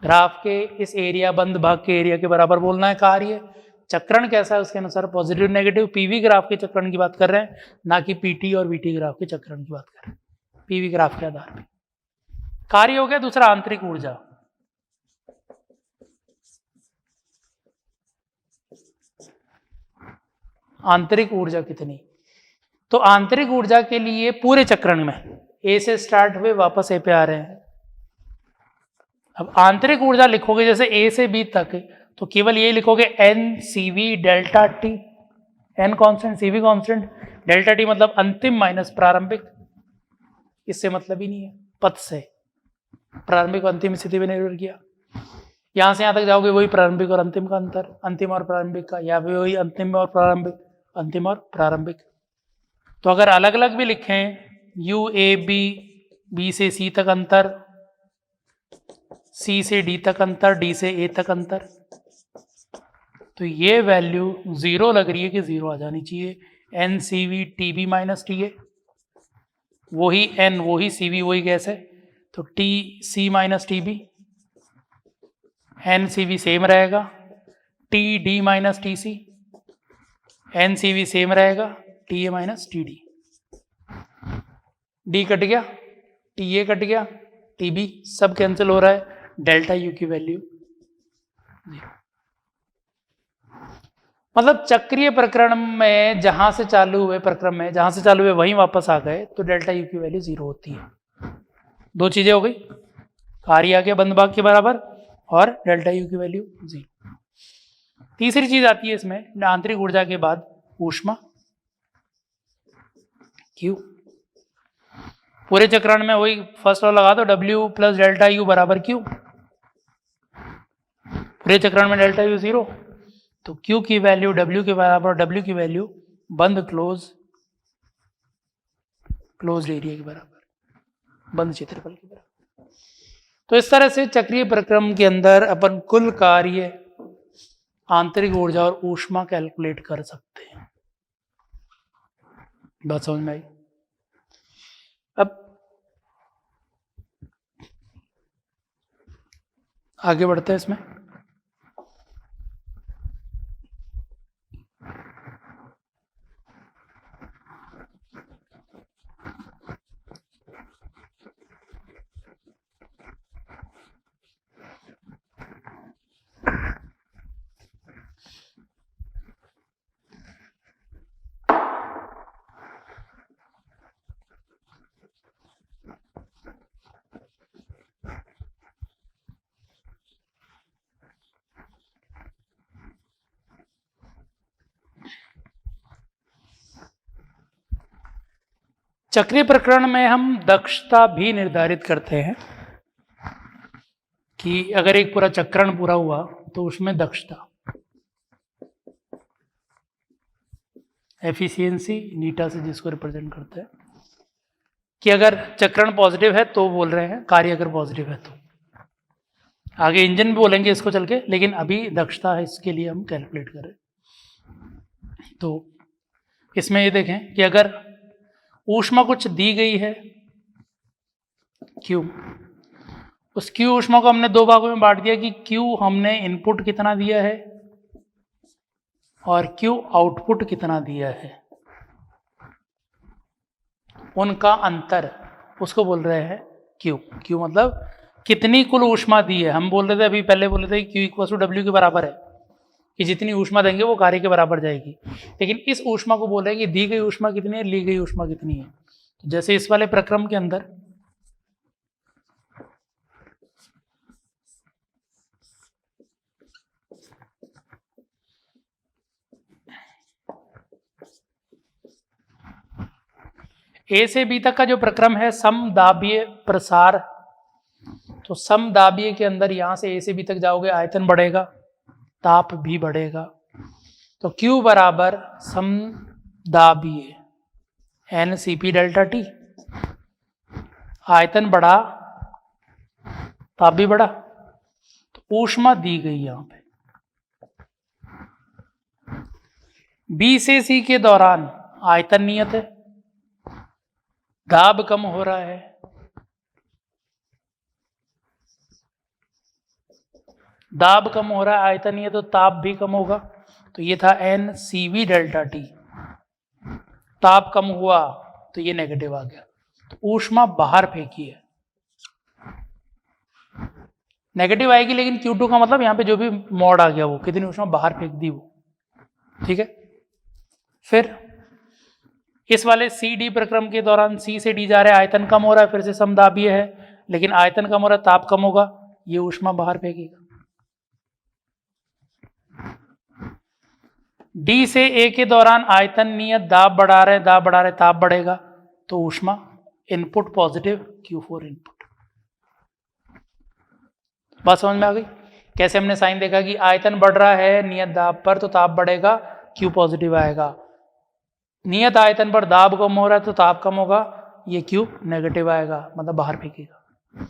ग्राफ के इस एरिया, बंद भाग के एरिया के बराबर बोलना है कार्य। चक्रण कैसा है उसके अनुसार पॉजिटिव नेगेटिव, पीवी ग्राफ के चक्रण की बात कर रहे हैं, ना कि पीटी और वीटी ग्राफ के चक्रण की बात कर रहे हैं, पीवी ग्राफ के आधार पर। कार्य हो गया। दूसरा आंतरिक ऊर्जा, आंतरिक ऊर्जा कितनी, तो आंतरिक ऊर्जा के लिए पूरे चक्रण में ए से स्टार्ट हुए वापस ए पे आ रहे हैं। अब आंतरिक ऊर्जा लिखोगे जैसे ए से बी तक, तो केवल ये लिखोगे N C V delta T, N constant, C V constant, delta T मतलब अंतिम माइनस प्रारंभिक, इससे मतलब ही नहीं है पथ से, प्रारंभिक और अंतिम स्थिति में निर्भर किया। यहां से यहां तक जाओगे वही प्रारंभिक और अंतिम का अंतर, अंतिम और प्रारंभिक का, या फिर वही अंतिम और प्रारंभिक, अंतिम और प्रारंभिक। तो अगर अलग अलग भी लिखें, यू ए बी, बी से सी तक अंतर, सी से डी तक अंतर, डी से ए तक अंतर, तो ये वैल्यू 0 लग रही है कि 0 आ जानी चाहिए। N C V T B minus T A, वही एन वही सी वी वही गैस है, तो T C minus T B, N C V same रहेगा, T D minus T C, N C V same रहेगा, T A minus T D, D cut गया, टी ए कट गया, टी बी सब कैंसिल हो रहा है, डेल्टा यू की वैल्यू 0। मतलब चक्रीय प्रकरण में जहां से चालू हुए प्रक्रम में जहां से चालू हुए वहीं वापस आ गए तो डेल्टा यू की वैल्यू 0 होती है। दो चीजें हो गई, कार्य आ गया बंद भाग के बराबर और डेल्टा यू की वैल्यू 0। तीसरी चीज आती है इसमें आंतरिक ऊर्जा के बाद ऊष्मा Q। पूरे चक्रण में वही फर्स्ट लॉ लगा दो, W प्लस डेल्टा यू बराबर Q। पूरे चक्रण में डेल्टा यू 0 तो Q की वैल्यू W के बराबर, W की वैल्यू बंद क्लोज एरिया के बराबर, बंद क्षेत्रफल के बराबर। तो इस तरह से चक्रीय प्रक्रम के अंदर अपन कुल कार्य, आंतरिक ऊर्जा और ऊष्मा कैलकुलेट कर सकते हैं। बात समझ में आई? अब आगे बढ़ते हैं इसमें। चक्रीय प्रकरण में हम दक्षता भी निर्धारित करते हैं कि अगर एक पूरा चक्रण पूरा हुआ तो उसमें दक्षता, एफिशिएंसी नीटा से जिसको रिप्रेजेंट करते हैं, कि अगर चक्रण पॉजिटिव है तो बोल रहे हैं, कार्य अगर पॉजिटिव है तो। आगे इंजन भी बोलेंगे इसको चल के, लेकिन अभी दक्षता है, इसके लिए हम कैलकुलेट करें। तो इसमें ये देखें कि अगर ऊष्मा कुछ दी गई है Q, उस Q ऊष्मा को हमने दो भागों में बांट दिया कि Q हमने इनपुट कितना दिया है और Q आउटपुट कितना दिया है, उनका अंतर उसको बोल रहे हैं Q। Q मतलब कितनी कुल ऊष्मा दी है। हम बोल रहे थे अभी पहले बोल रहे थे कि Q इक्वल टू W के बराबर है, कि जितनी ऊष्मा देंगे वो कार्य के बराबर जाएगी। लेकिन इस ऊष्मा को बोल रहे हैं कि दी गई ऊष्मा कितनी है, ली गई ऊष्मा कितनी है। तो जैसे इस वाले प्रक्रम के अंदर A से B तक का जो प्रक्रम है समदाबीय प्रसार, तो समदाबीय के अंदर यहां से A से B तक जाओगे, आयतन बढ़ेगा, ताप भी बढ़ेगा। तो Q बराबर समदाबीय NCP डेल्टा T, आयतन बढ़ा, ताप भी बढ़ा, तो ऊष्मा दी गई यहां पे। B से C के दौरान आयतन नियत है, दाब कम हो रहा है, दाब कम हो रहा है, आयतन नियत, तो ताप भी कम होगा। तो ये था NCV डेल्टा T। ताप कम हुआ तो ये नेगेटिव आ गया, तो ऊष्मा बाहर फेंकी है, नेगेटिव आएगी। लेकिन Q2 का मतलब यहाँ पे जो भी मॉड आ गया वो कितनी ऊष्मा बाहर फेंक दी वो, ठीक है। फिर इस वाले CD प्रक्रम के दौरान C से D जा रहे हैं, आयतन कम हो रहा है, फिर से समदाबीय है, लेकिन आयतन कम हो रहा है, ताप कम होगा, ये ऊष्मा बाहर फेंकेगा। D से A के दौरान आयतन नियत, दाब बढ़ा रहे, दाब बढ़ा रहे, ताप बढ़ेगा, तो ऊष्मा इनपुट पॉजिटिव, Q4 इनपुट। बात समझ में आ गई? कैसे हमने साइन देखा कि आयतन बढ़ रहा है नियत दाब पर तो ताप बढ़ेगा, Q पॉजिटिव आएगा। नियत आयतन पर दाब कम हो रहा है तो ताप कम होगा, ये Q नेगेटिव आएगा, मतलब बाहर फेंकेगा।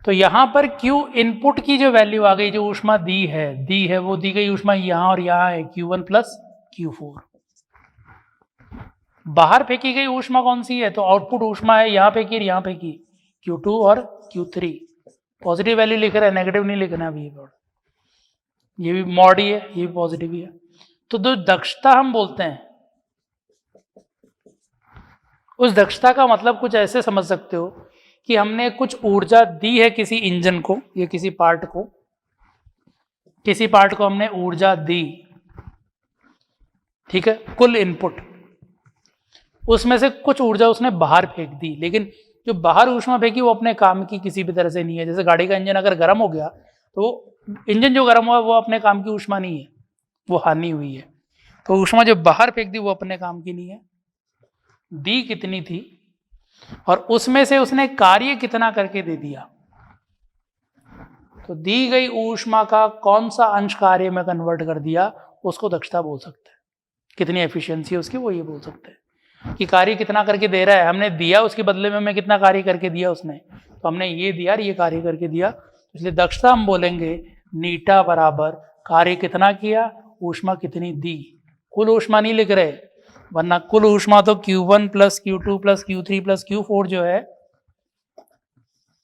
तो यहां पर Q इनपुट की जो वैल्यू आ गई, जो ऊष्मा दी है वो दी गई ऊष्मा यहां और यहां है, Q1 प्लस Q4। बाहर फेंकी गई ऊष्मा कौन सी है, तो आउटपुट ऊष्मा है, यहां फेंकी और यहां फेंकी, Q2 और Q3। पॉजिटिव वैल्यू लिख रहा है, नेगेटिव नहीं लिखना अभी। ये भी मॉड ही है, ये भी पॉजिटिव ही है। तो जो दक्षता हम बोलते हैं, उस दक्षता का मतलब कुछ ऐसे समझ सकते हो कि हमने कुछ ऊर्जा दी है किसी इंजन को या किसी पार्ट को हमने ऊर्जा दी, ठीक है, कुल इनपुट, उसमें से कुछ ऊर्जा उसने बाहर फेंक दी, लेकिन जो बाहर ऊष्मा फेंकी वो अपने काम की किसी भी तरह से नहीं है। जैसे गाड़ी का इंजन अगर गर्म हो गया तो इंजन जो गर्म हुआ वो अपने काम की ऊष्मा नहीं है, वो हानि हुई है। तो ऊष्मा जो बाहर फेंक दी वो अपने काम की नहीं है। दी कितनी थी और उसमें से उसने कार्य कितना करके दे दिया, तो दी गई ऊष्मा का कौन सा अंश कार्य में कन्वर्ट कर दिया, उसको दक्षता बोल सकते हैं। कितनी एफिशिएंसी है उसकी, वो ये बोल सकते हैं कि कार्य कितना करके दे रहा है। हमने दिया उसके बदले में हमें कितना कार्य करके दिया उसने, तो हमने ये दिया और ये कार्य करके दिया, इसलिए दक्षता हम बोलेंगे नीटा बराबर कार्य कितना किया, ऊष्मा कितनी दी। कुल ऊष्मा नहीं लिख रहे, वरना कुल ऊष्मा तो Q1 plus Q2 plus Q3 plus Q4 जो है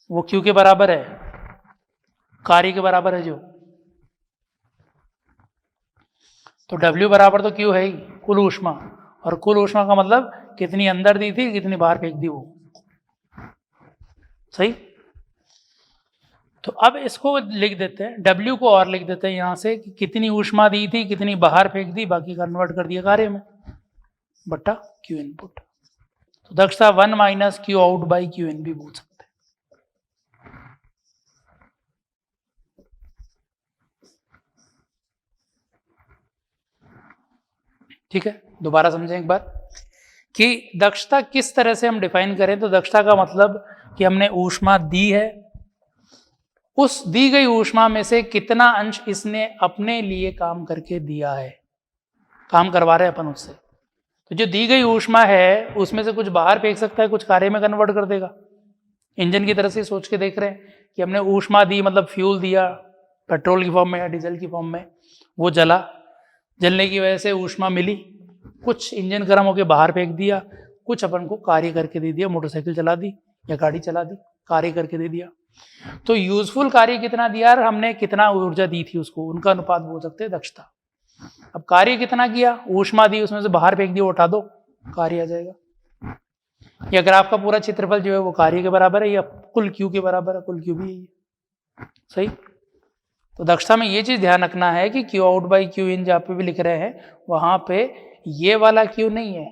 वो Q के बराबर है, कार्य के बराबर है जो। तो W बराबर तो Q है ही, कुल ऊष्मा, और कुल ऊष्मा का मतलब कितनी अंदर दी थी कितनी बाहर फेंक दी वो। सही। तो अब इसको लिख देते हैं, W को और लिख देते हैं यहां से कि कितनी ऊष्मा दी थी कितनी बाहर फेंक दी, बाकी कन्वर्ट कर दिया कार्य में, बट्टा Q इनपुट। तो दक्षता 1 minus Q out by Q इन भी बोल सकते हैं। ठीक है, दोबारा समझें एक बार कि दक्षता किस तरह से हम डिफाइन करें। तो दक्षता का मतलब कि हमने ऊष्मा दी है, उस दी गई ऊष्मा में से कितना अंश इसने अपने लिए काम करके दिया है, काम करवा रहे हैं अपन उससे। तो जो दी गई ऊष्मा है उसमें से कुछ बाहर फेंक सकता है, कुछ कार्य में कन्वर्ट कर देगा। इंजन की तरह से सोच के देख रहे हैं कि हमने ऊष्मा दी, मतलब फ्यूल दिया पेट्रोल की फॉर्म में या डीजल की फॉर्म में, वो जला, जलने की वजह से ऊष्मा मिली, कुछ इंजन गर्म होकर बाहर फेंक दिया, कुछ अपन को कार्य करके दे दिया, मोटरसाइकिल चला दी या गाड़ी चला दी, कार्य करके दे दिया। तो यूजफुल कार्य कितना दिया और हमने कितना ऊर्जा दी थी उसको, उनका अनुपात बोल सकते हैं दक्षता। अब कार्य कितना किया, ऊष्मा दी उसमें से बाहर फेंक दिया, उठा दो, कार्य आ जाएगा। या ग्राफ का पूरा क्षेत्रफल जो है वो कार्य के बराबर है या कुल Q के बराबर है, कुल Q भी है। सही। तो दक्षता में ये चीज ध्यान रखना है कि Q आउट बाई Q इन जहाँ पे भी लिख रहे हैं वहां पे ये वाला Q नहीं है,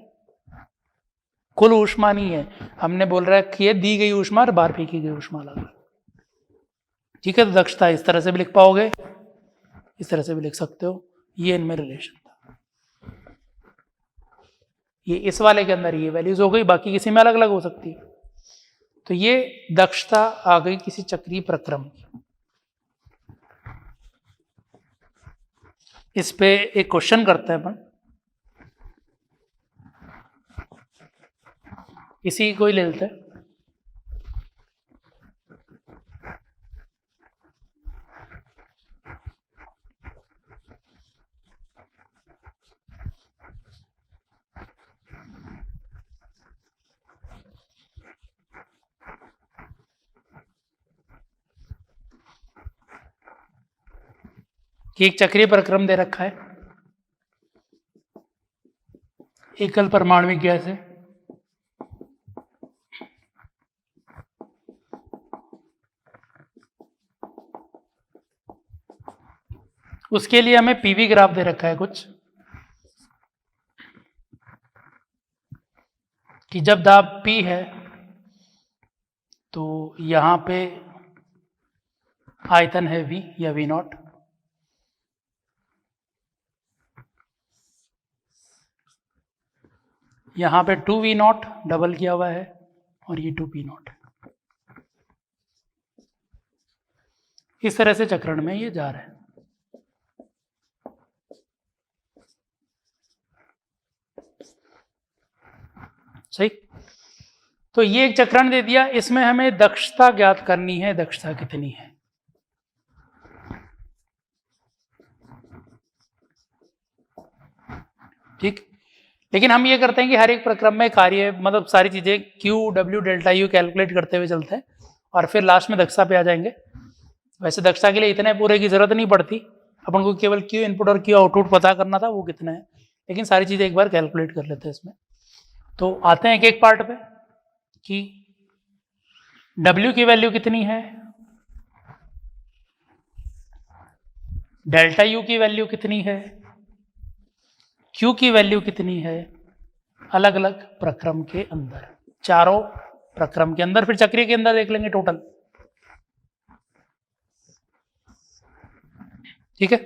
कुल ऊष्मा नहीं है। हमने बोल रहा है कि ये दी गई ऊष्मा और बाहर फेंकी गई ऊष्मा अलग है। ठीक है, तो दक्षता इस तरह से भी लिख पाओगे, इस तरह से भी लिख सकते हो, ये इनमें रिलेशन था। ये इस वाले के अंदर ये वैल्यूज हो गई, बाकी किसी में अलग अलग हो सकती है। तो ये दक्षता आ गई किसी चक्रीय प्रक्रम की। इस पे एक क्वेश्चन करते हैं अपन, इसी को ही ले लेते हैं। कि एक चक्रीय प्रक्रम दे रखा है, एकल परमाणविक गैस है, उसके लिए हमें पीवी ग्राफ दे रखा है कुछ, कि जब दाब P है तो यहां पे आयतन है V या V0, यहां पे 2V0 डबल किया हुआ है और ये 2P0। इस तरह से चक्रण में ये जा रहा है। सही। तो ये एक चक्रण दे दिया, इसमें हमें दक्षता ज्ञात करनी है, दक्षता कितनी है। ठीक, लेकिन हम ये करते हैं कि हर एक प्रक्रम में कार्य, मतलब सारी चीजें Q W delta U calculate करते हुए चलते हैं और फिर लास्ट में दक्षता पे आ जाएंगे। वैसे दक्षता के लिए इतने पूरे की जरूरत नहीं पड़ती, अपन को केवल Q इनपुट और Q आउटपुट पता करना था वो कितना है, लेकिन सारी चीजें एक बार कैलकुलेट कर लेते हैं इसमें। तो आते हैं एक एक पार्ट पे कि W की वैल्यू कितनी है, डेल्टा U की वैल्यू कितनी है, Q की वैल्यू कितनी है अलग अलग प्रक्रम के अंदर, चारों प्रक्रम के अंदर, फिर चक्रीय के अंदर देख लेंगे टोटल। ठीक है,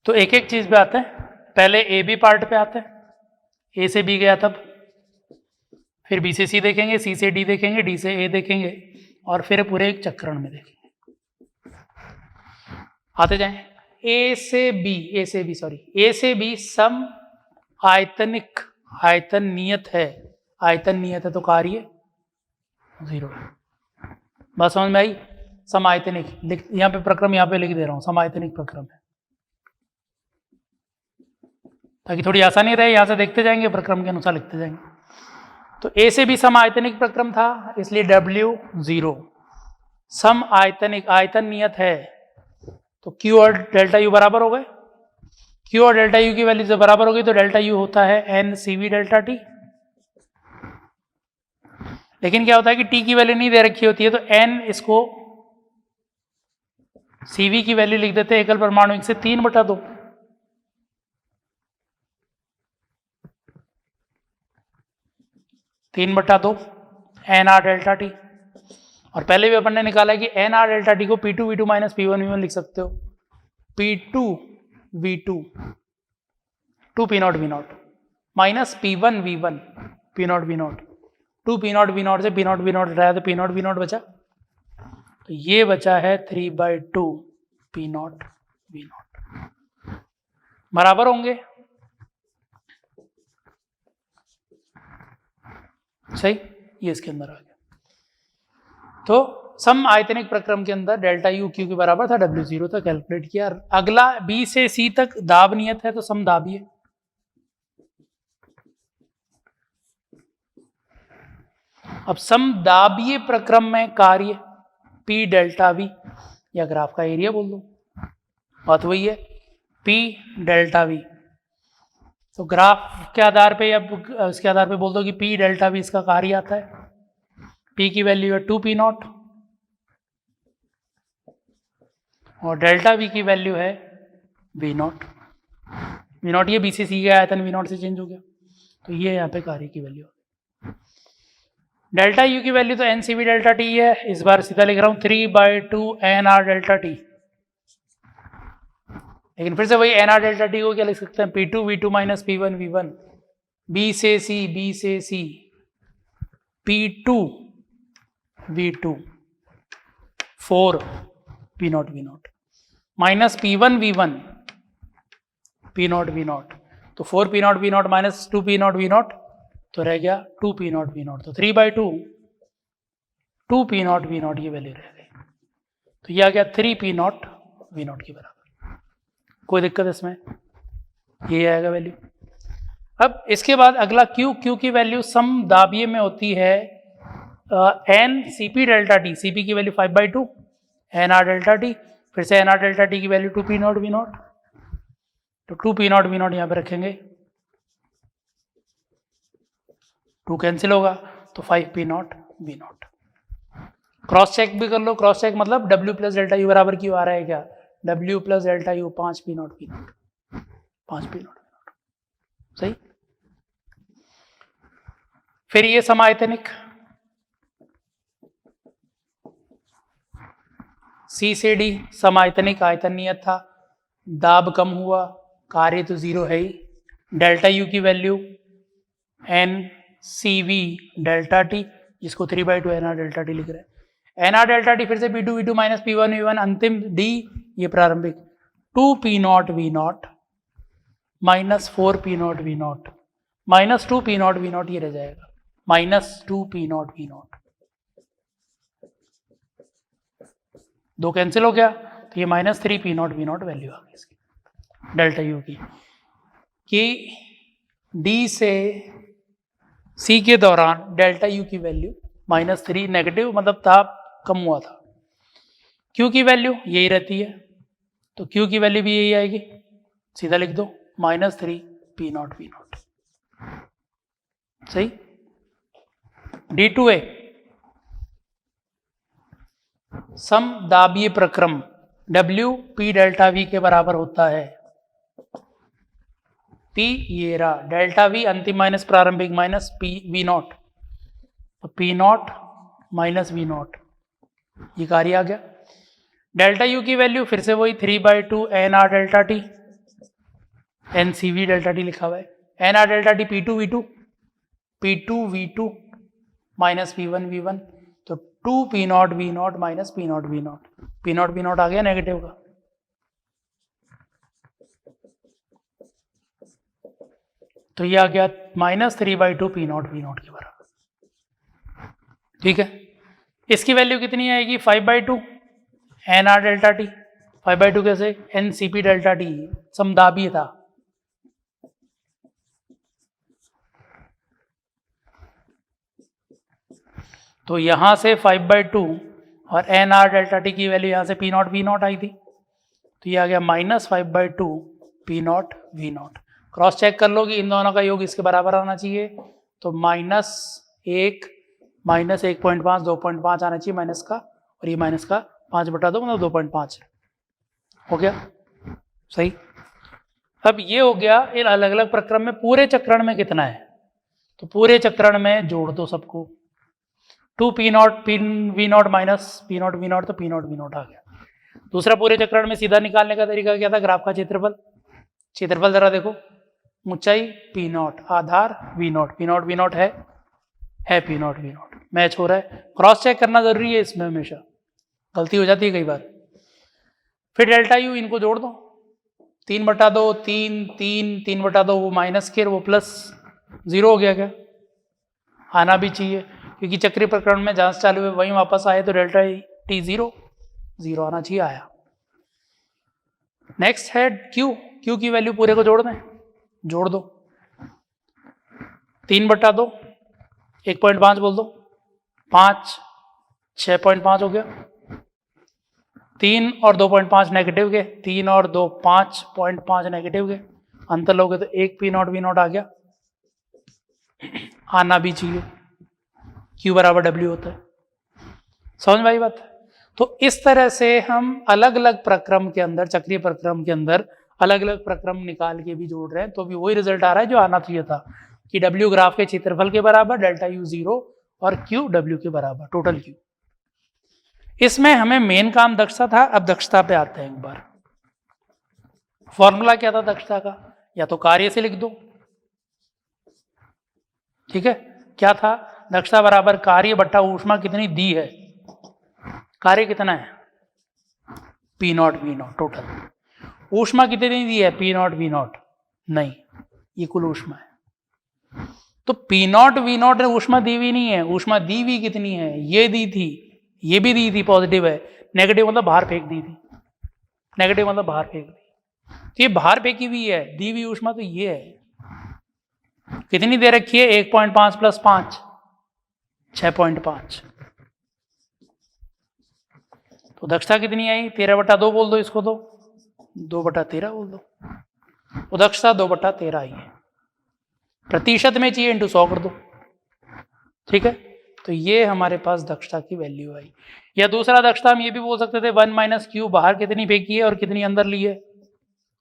तो एक एक चीज पे आते हैं। पहले ए बी पार्ट पे आते हैं, ए से बी गया तब, फिर बी से सी देखेंगे, सी से डी देखेंगे, डी से ए देखेंगे, और फिर पूरे एक चक्रण में देखेंगे। आते जाएं, ए से बी सम आयतनिक, आयतन नियत है, आयतन नियत है तो कार्य 0 है। बात समझ में आई? सम आयतनिक, यहाँ पे प्रक्रम यहाँ पे लिख दे रहा हूं, सम आयतनिक प्रक्रम है ताकि थोड़ी आसानी रहे, यहां से देखते जाएंगे प्रक्रम के अनुसार लिखते जाएंगे। तो ए से बी सम आयतनिक प्रक्रम था, इसलिए W 0। सम आयतनिक, आयतन नियत है तो Q और डेल्टा U बराबर हो गए। Q और डेल्टा U की वैल्यू से बराबर हो गई तो डेल्टा U होता है n CV डेल्टा T। लेकिन क्या होता है कि T की वैल्यू नहीं दे रखी होती है तो n इसको CV की वैल्यू लिख देते हैं एकल परमाणु से 3/2, NR डेल्टा T। और पहले भी अपन ने निकाला कि NR डेल्टा T को P2 V2 minus P1 V1 लिख सकते हो, P2 V2 2 P0 V0 minus P1 V1 P0 V0, 2 P0 V0 से P0 V0 रहा तो P0 V0 बचा, तो ये बचा है 3/2 P0 V0 बराबर होंगे। सही, ये इसके अंदर आ गया। तो सम आयतनिक प्रक्रम के अंदर डेल्टा U Q के बराबर था, W 0 था, कैलकुलेट किया। अगला B से C तक दाब नियत है तो सम दाबीय, अब सम दाबीय प्रक्रम में कार्य P डेल्टा V, या ग्राफ का एरिया बोल दो, बात वही है P डेल्टा V। तो ग्राफ के आधार पे या इसके आधार पे बोल दो कि P डेल्टा V इसका कार्य आता है। P की वैल्यू है 2 P0 और डेल्टा V की वैल्यू है V0। V0 ये B से C का आयतन V0 से चेंज हो गया, तो ये यहाँ पे कार्य की वैल्यू। डेल्टा U की वैल्यू तो n CV डेल्टा T है, इस बार सीधा लिख रहा हूँ 3/2 NR डेल्टा T। लेकिन फिर से वही NR डेल्टा T को क्या लिख सकते हैं, P2 V2 minus P1 V1, B से C P2 V2 4 P0 V0 minus P1 V1 P0 V0, तो 4 P0 V0 minus 2 P0 V0 तो रह गया 2 P0 V0, तो 3/2 2 P0 V0 ये वैल्यू रह गई, तो ये आ गया 3 P0 V0 के बराबर। कोई दिक्कत इसमें, ये आएगा वैल्यू। अब इसके बाद अगला Q की वैल्यू सम दाबीय में होती है n CP delta T, CP की वैल्यू 5/2 NR डेल्टा T, फिर से NR डेल्टा T की वैल्यू 2 P0 V0, तो 2 P0 V0 यहाँ पे रखेंगे, 2 कैंसिल होगा तो 5 P0 V0। क्रॉस चेक भी कर लो, क्रॉस चेक मतलब W प्लस डेल्टा U बराबर क्यों आ रहा है, क्या W plus delta U 5 P0 V0, 5 P0 V0, सही। फिर ये समायतनिक C से D समायतनिक आयतन नियत था, दाब कम हुआ, कार्य तो 0 है ही, डेल्टा U की value n CV delta T, जिसको 3/2 NR डेल्टा T लिख रहे हैं। NR डेल्टा T फिर से P2 V2 minus P1 V1, अंतिम D ये प्रारंभिक 2 P0 V0 minus 4 P0 V0 minus 2 P0 V0 ये रह जाएगा, माइनस 2 P0 V0, 2 कैंसिल हो गया तो ये माइनस 3 P0 V0 वैल्यू आ गई इसकी डेल्टा U की, कि D से C के दौरान डेल्टा U की वैल्यू -3 नेगेटिव, मतलब ताप कम हुआ था। Q की वैल्यू यही रहती है, तो Q की वैल्यू भी यही आएगी, सीधा लिख दो -3 P0 V0, सही। D2A सम दाबीय प्रक्रम W P डेल्टा V के बराबर होता है, P ये रहा, डेल्टा V अंतिम माइनस प्रारंभिक माइनस P V नॉट, तो P not minus V not, ये कार्य आ गया। डेल्टा U की वैल्यू फिर से वही 3/2 NR delta T, NCV delta T लिखा हुआ है, NR delta T P2 V2 minus P1 V1, तो 2 P not V not minus P not V not, P not V not आ गया नेगेटिव का। तो ये आ गया -3/2 P नॉट V नॉट के बराबर। ठीक है, इसकी वैल्यू कितनी आएगी 5/2 NR डेल्टा T, 5/2 कैसे, NCP डेल्टा T समदाबी था, तो यहां से 5/2 और NR डेल्टा T की वैल्यू यहां से P नॉट V नॉट आई थी, तो ये आ गया -5/2 P नॉट V नॉट। क्रॉस चेक कर लो कि इन दोनों का योग इसके बराबर आना चाहिए, तो -1 -1.5 2.5 आना चाहिए माइनस का, और ये माइनस का 5/2 मतलब 2.5 हो गया सही। अब ये हो गया इन अलग अलग प्रक्रम में, पूरे चक्रण में कितना है, तो पूरे चक्रण में जोड़ दो सबको, 2 P not V not minus P not V not, तो P नॉट V नॉट आ गया। दूसरा पूरे चक्रण में सीधा निकालने का तरीका क्या था, ग्राफ का क्षेत्रफल, क्षेत्रफल जरा देखो, ऊंचाई P not, Aadhaar V not, P not V not है P not V not, match हो रहा है। क्रॉस चेक करना जरूरी है इसमें, हमेशा गलती हो जाती है कई बार। फिर डेल्टा U इनको जोड़ दो, 3/2 3 3 3/2, वो माइनस के वो प्लस 0 हो गया, क्या आना भी चाहिए क्योंकि चक्रीय प्रकरण में जहां से चालू है वहीं वापस आए, तो डेल्टा T 0 आना चाहिए, आया। नेक्स्ट है Q की वैल्यू पूरे को जोड़ दें, जोड़ दो, 3/2 1.5 बोल दो, 5 6.5 हो गया, 3 और 2.5 नेगेटिव के, 3 और 2 5.5 नेगेटिव के, अंतर लोगे तो 1 P नॉट V नॉट आ गया, आना भी चाहिए, Q बराबर W होता है। समझ में आई बात? तो इस तरह से हम अलग अलग प्रक्रम के अंदर, चक्रीय प्रक्रम के अंदर अलग अलग प्रक्रम निकाल के भी जोड़ रहे हैं, तो भी वही रिजल्ट आ रहा है जो आना चाहिए था कि W ग्राफ के क्षेत्रफल के बराबर, डेल्टा U 0 और Q W के बराबर, टोटल Q। इसमें हमें मेन काम दक्षता था, अब दक्षता पे आते हैं एक बार। फॉर्मूला क्या था दक्षता का, या तो कार्य से लिख दो, ठीक है, क्या था, दक्षता बराबर कार्य बट्टा ऊष्मा कितनी दी है, कार्य कितना है P not V not total, ऊष्मा कितनी दी है P नॉट V नॉट, नहीं, ये कुल ऊष्मा है, तो P नॉट V नॉट ऊष्मा दी हुई नहीं है, ऊष्मा दी हुई कितनी है, ये दी थी, ये भी दी थी, पॉजिटिव है, नेगेटिव मतलब बाहर फेंक दी थी, नेगेटिव मतलब बाहर फेंक दी, तो ये बाहर फेंकी हुई है, दी हुई ऊष्मा तो ये है, कितनी दे रखी है 1.5 + 5 6.5, तो दक्षता कितनी आई 13/2 बोल दो इसको, तो 2/13 बोल दो, तो दक्षता 2/13 आई है, प्रतिशत में चाहिए इंटू 100 कर दो, ठीक है, तो ये हमारे पास दक्षता की वैल्यू आई। या दूसरा दक्षता हम ये भी बोल सकते थे 1 - Q, बाहर कितनी फेंकी है और कितनी अंदर ली है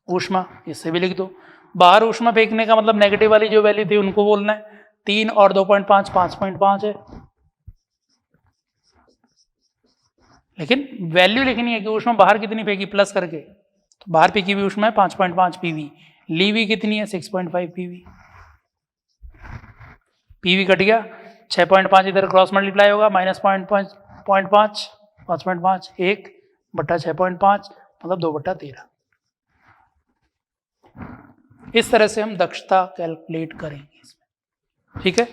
ऊष्मा, इससे भी लिख दो, बाहर ऊष्मा फेंकने का मतलब नेगेटिव वाली जो वैल्यू थी उनको बोलना है, 3 और 2.5 5.5 है, लेकिन वैल्यू लिखनी है कि ऊष्मा बाहर कितनी फेंकी प्लस करके, तो बाहर फेंकी हुई ऊष्मा है 5.5 PV, ली हुई कितनी है 6.5 PV, PV कट गया, 6.5 इधर क्रॉस मल्टीप्लाई होगा, -0.5 5.5 1/6.5 मतलब 2/13, इस तरह से हम दक्षता कैलकुलेट करेंगे इसमें, ठीक है।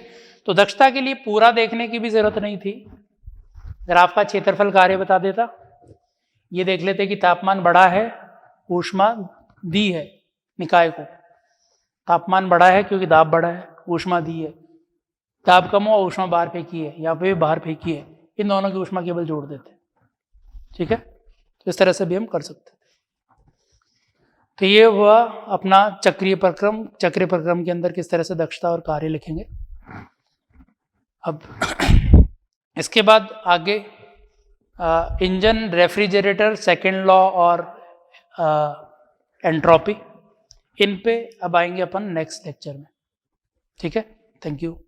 तो दक्षता के लिए पूरा देखने की भी जरूरत नहीं थी, ग्राफ का क्षेत्रफल कार्य बता देता, ये देख लेते कि तापमान बड़ा है, ऊष्मा दी है निकाय को, तापमान बड़ा है क्योंकि दाब बड़ा है, ऊष्मा दी है, दाब कम हुआ ऊष्मा बाहर फेंकी है, यहाँ पे बाहर फेंकी है, इन दोनों की ऊष्मा केवल जोड़ देते, ठीक है, तो इस तरह से भी हम कर सकते हैं। तो ये हुआ अपना चक्रीय प्रक्रम, चक्रीय प्रक्रम के अंदर किस तरह से दक्षता और कार्य लिखेंगे। अब इसके बाद आगे इंजन, रेफ्रिजरेटर, सेकेंड लॉ और एंट्रोपी, इन पे अब आएंगे अपन नेक्स्ट लेक्चर में। ठीक है, थैंक यू।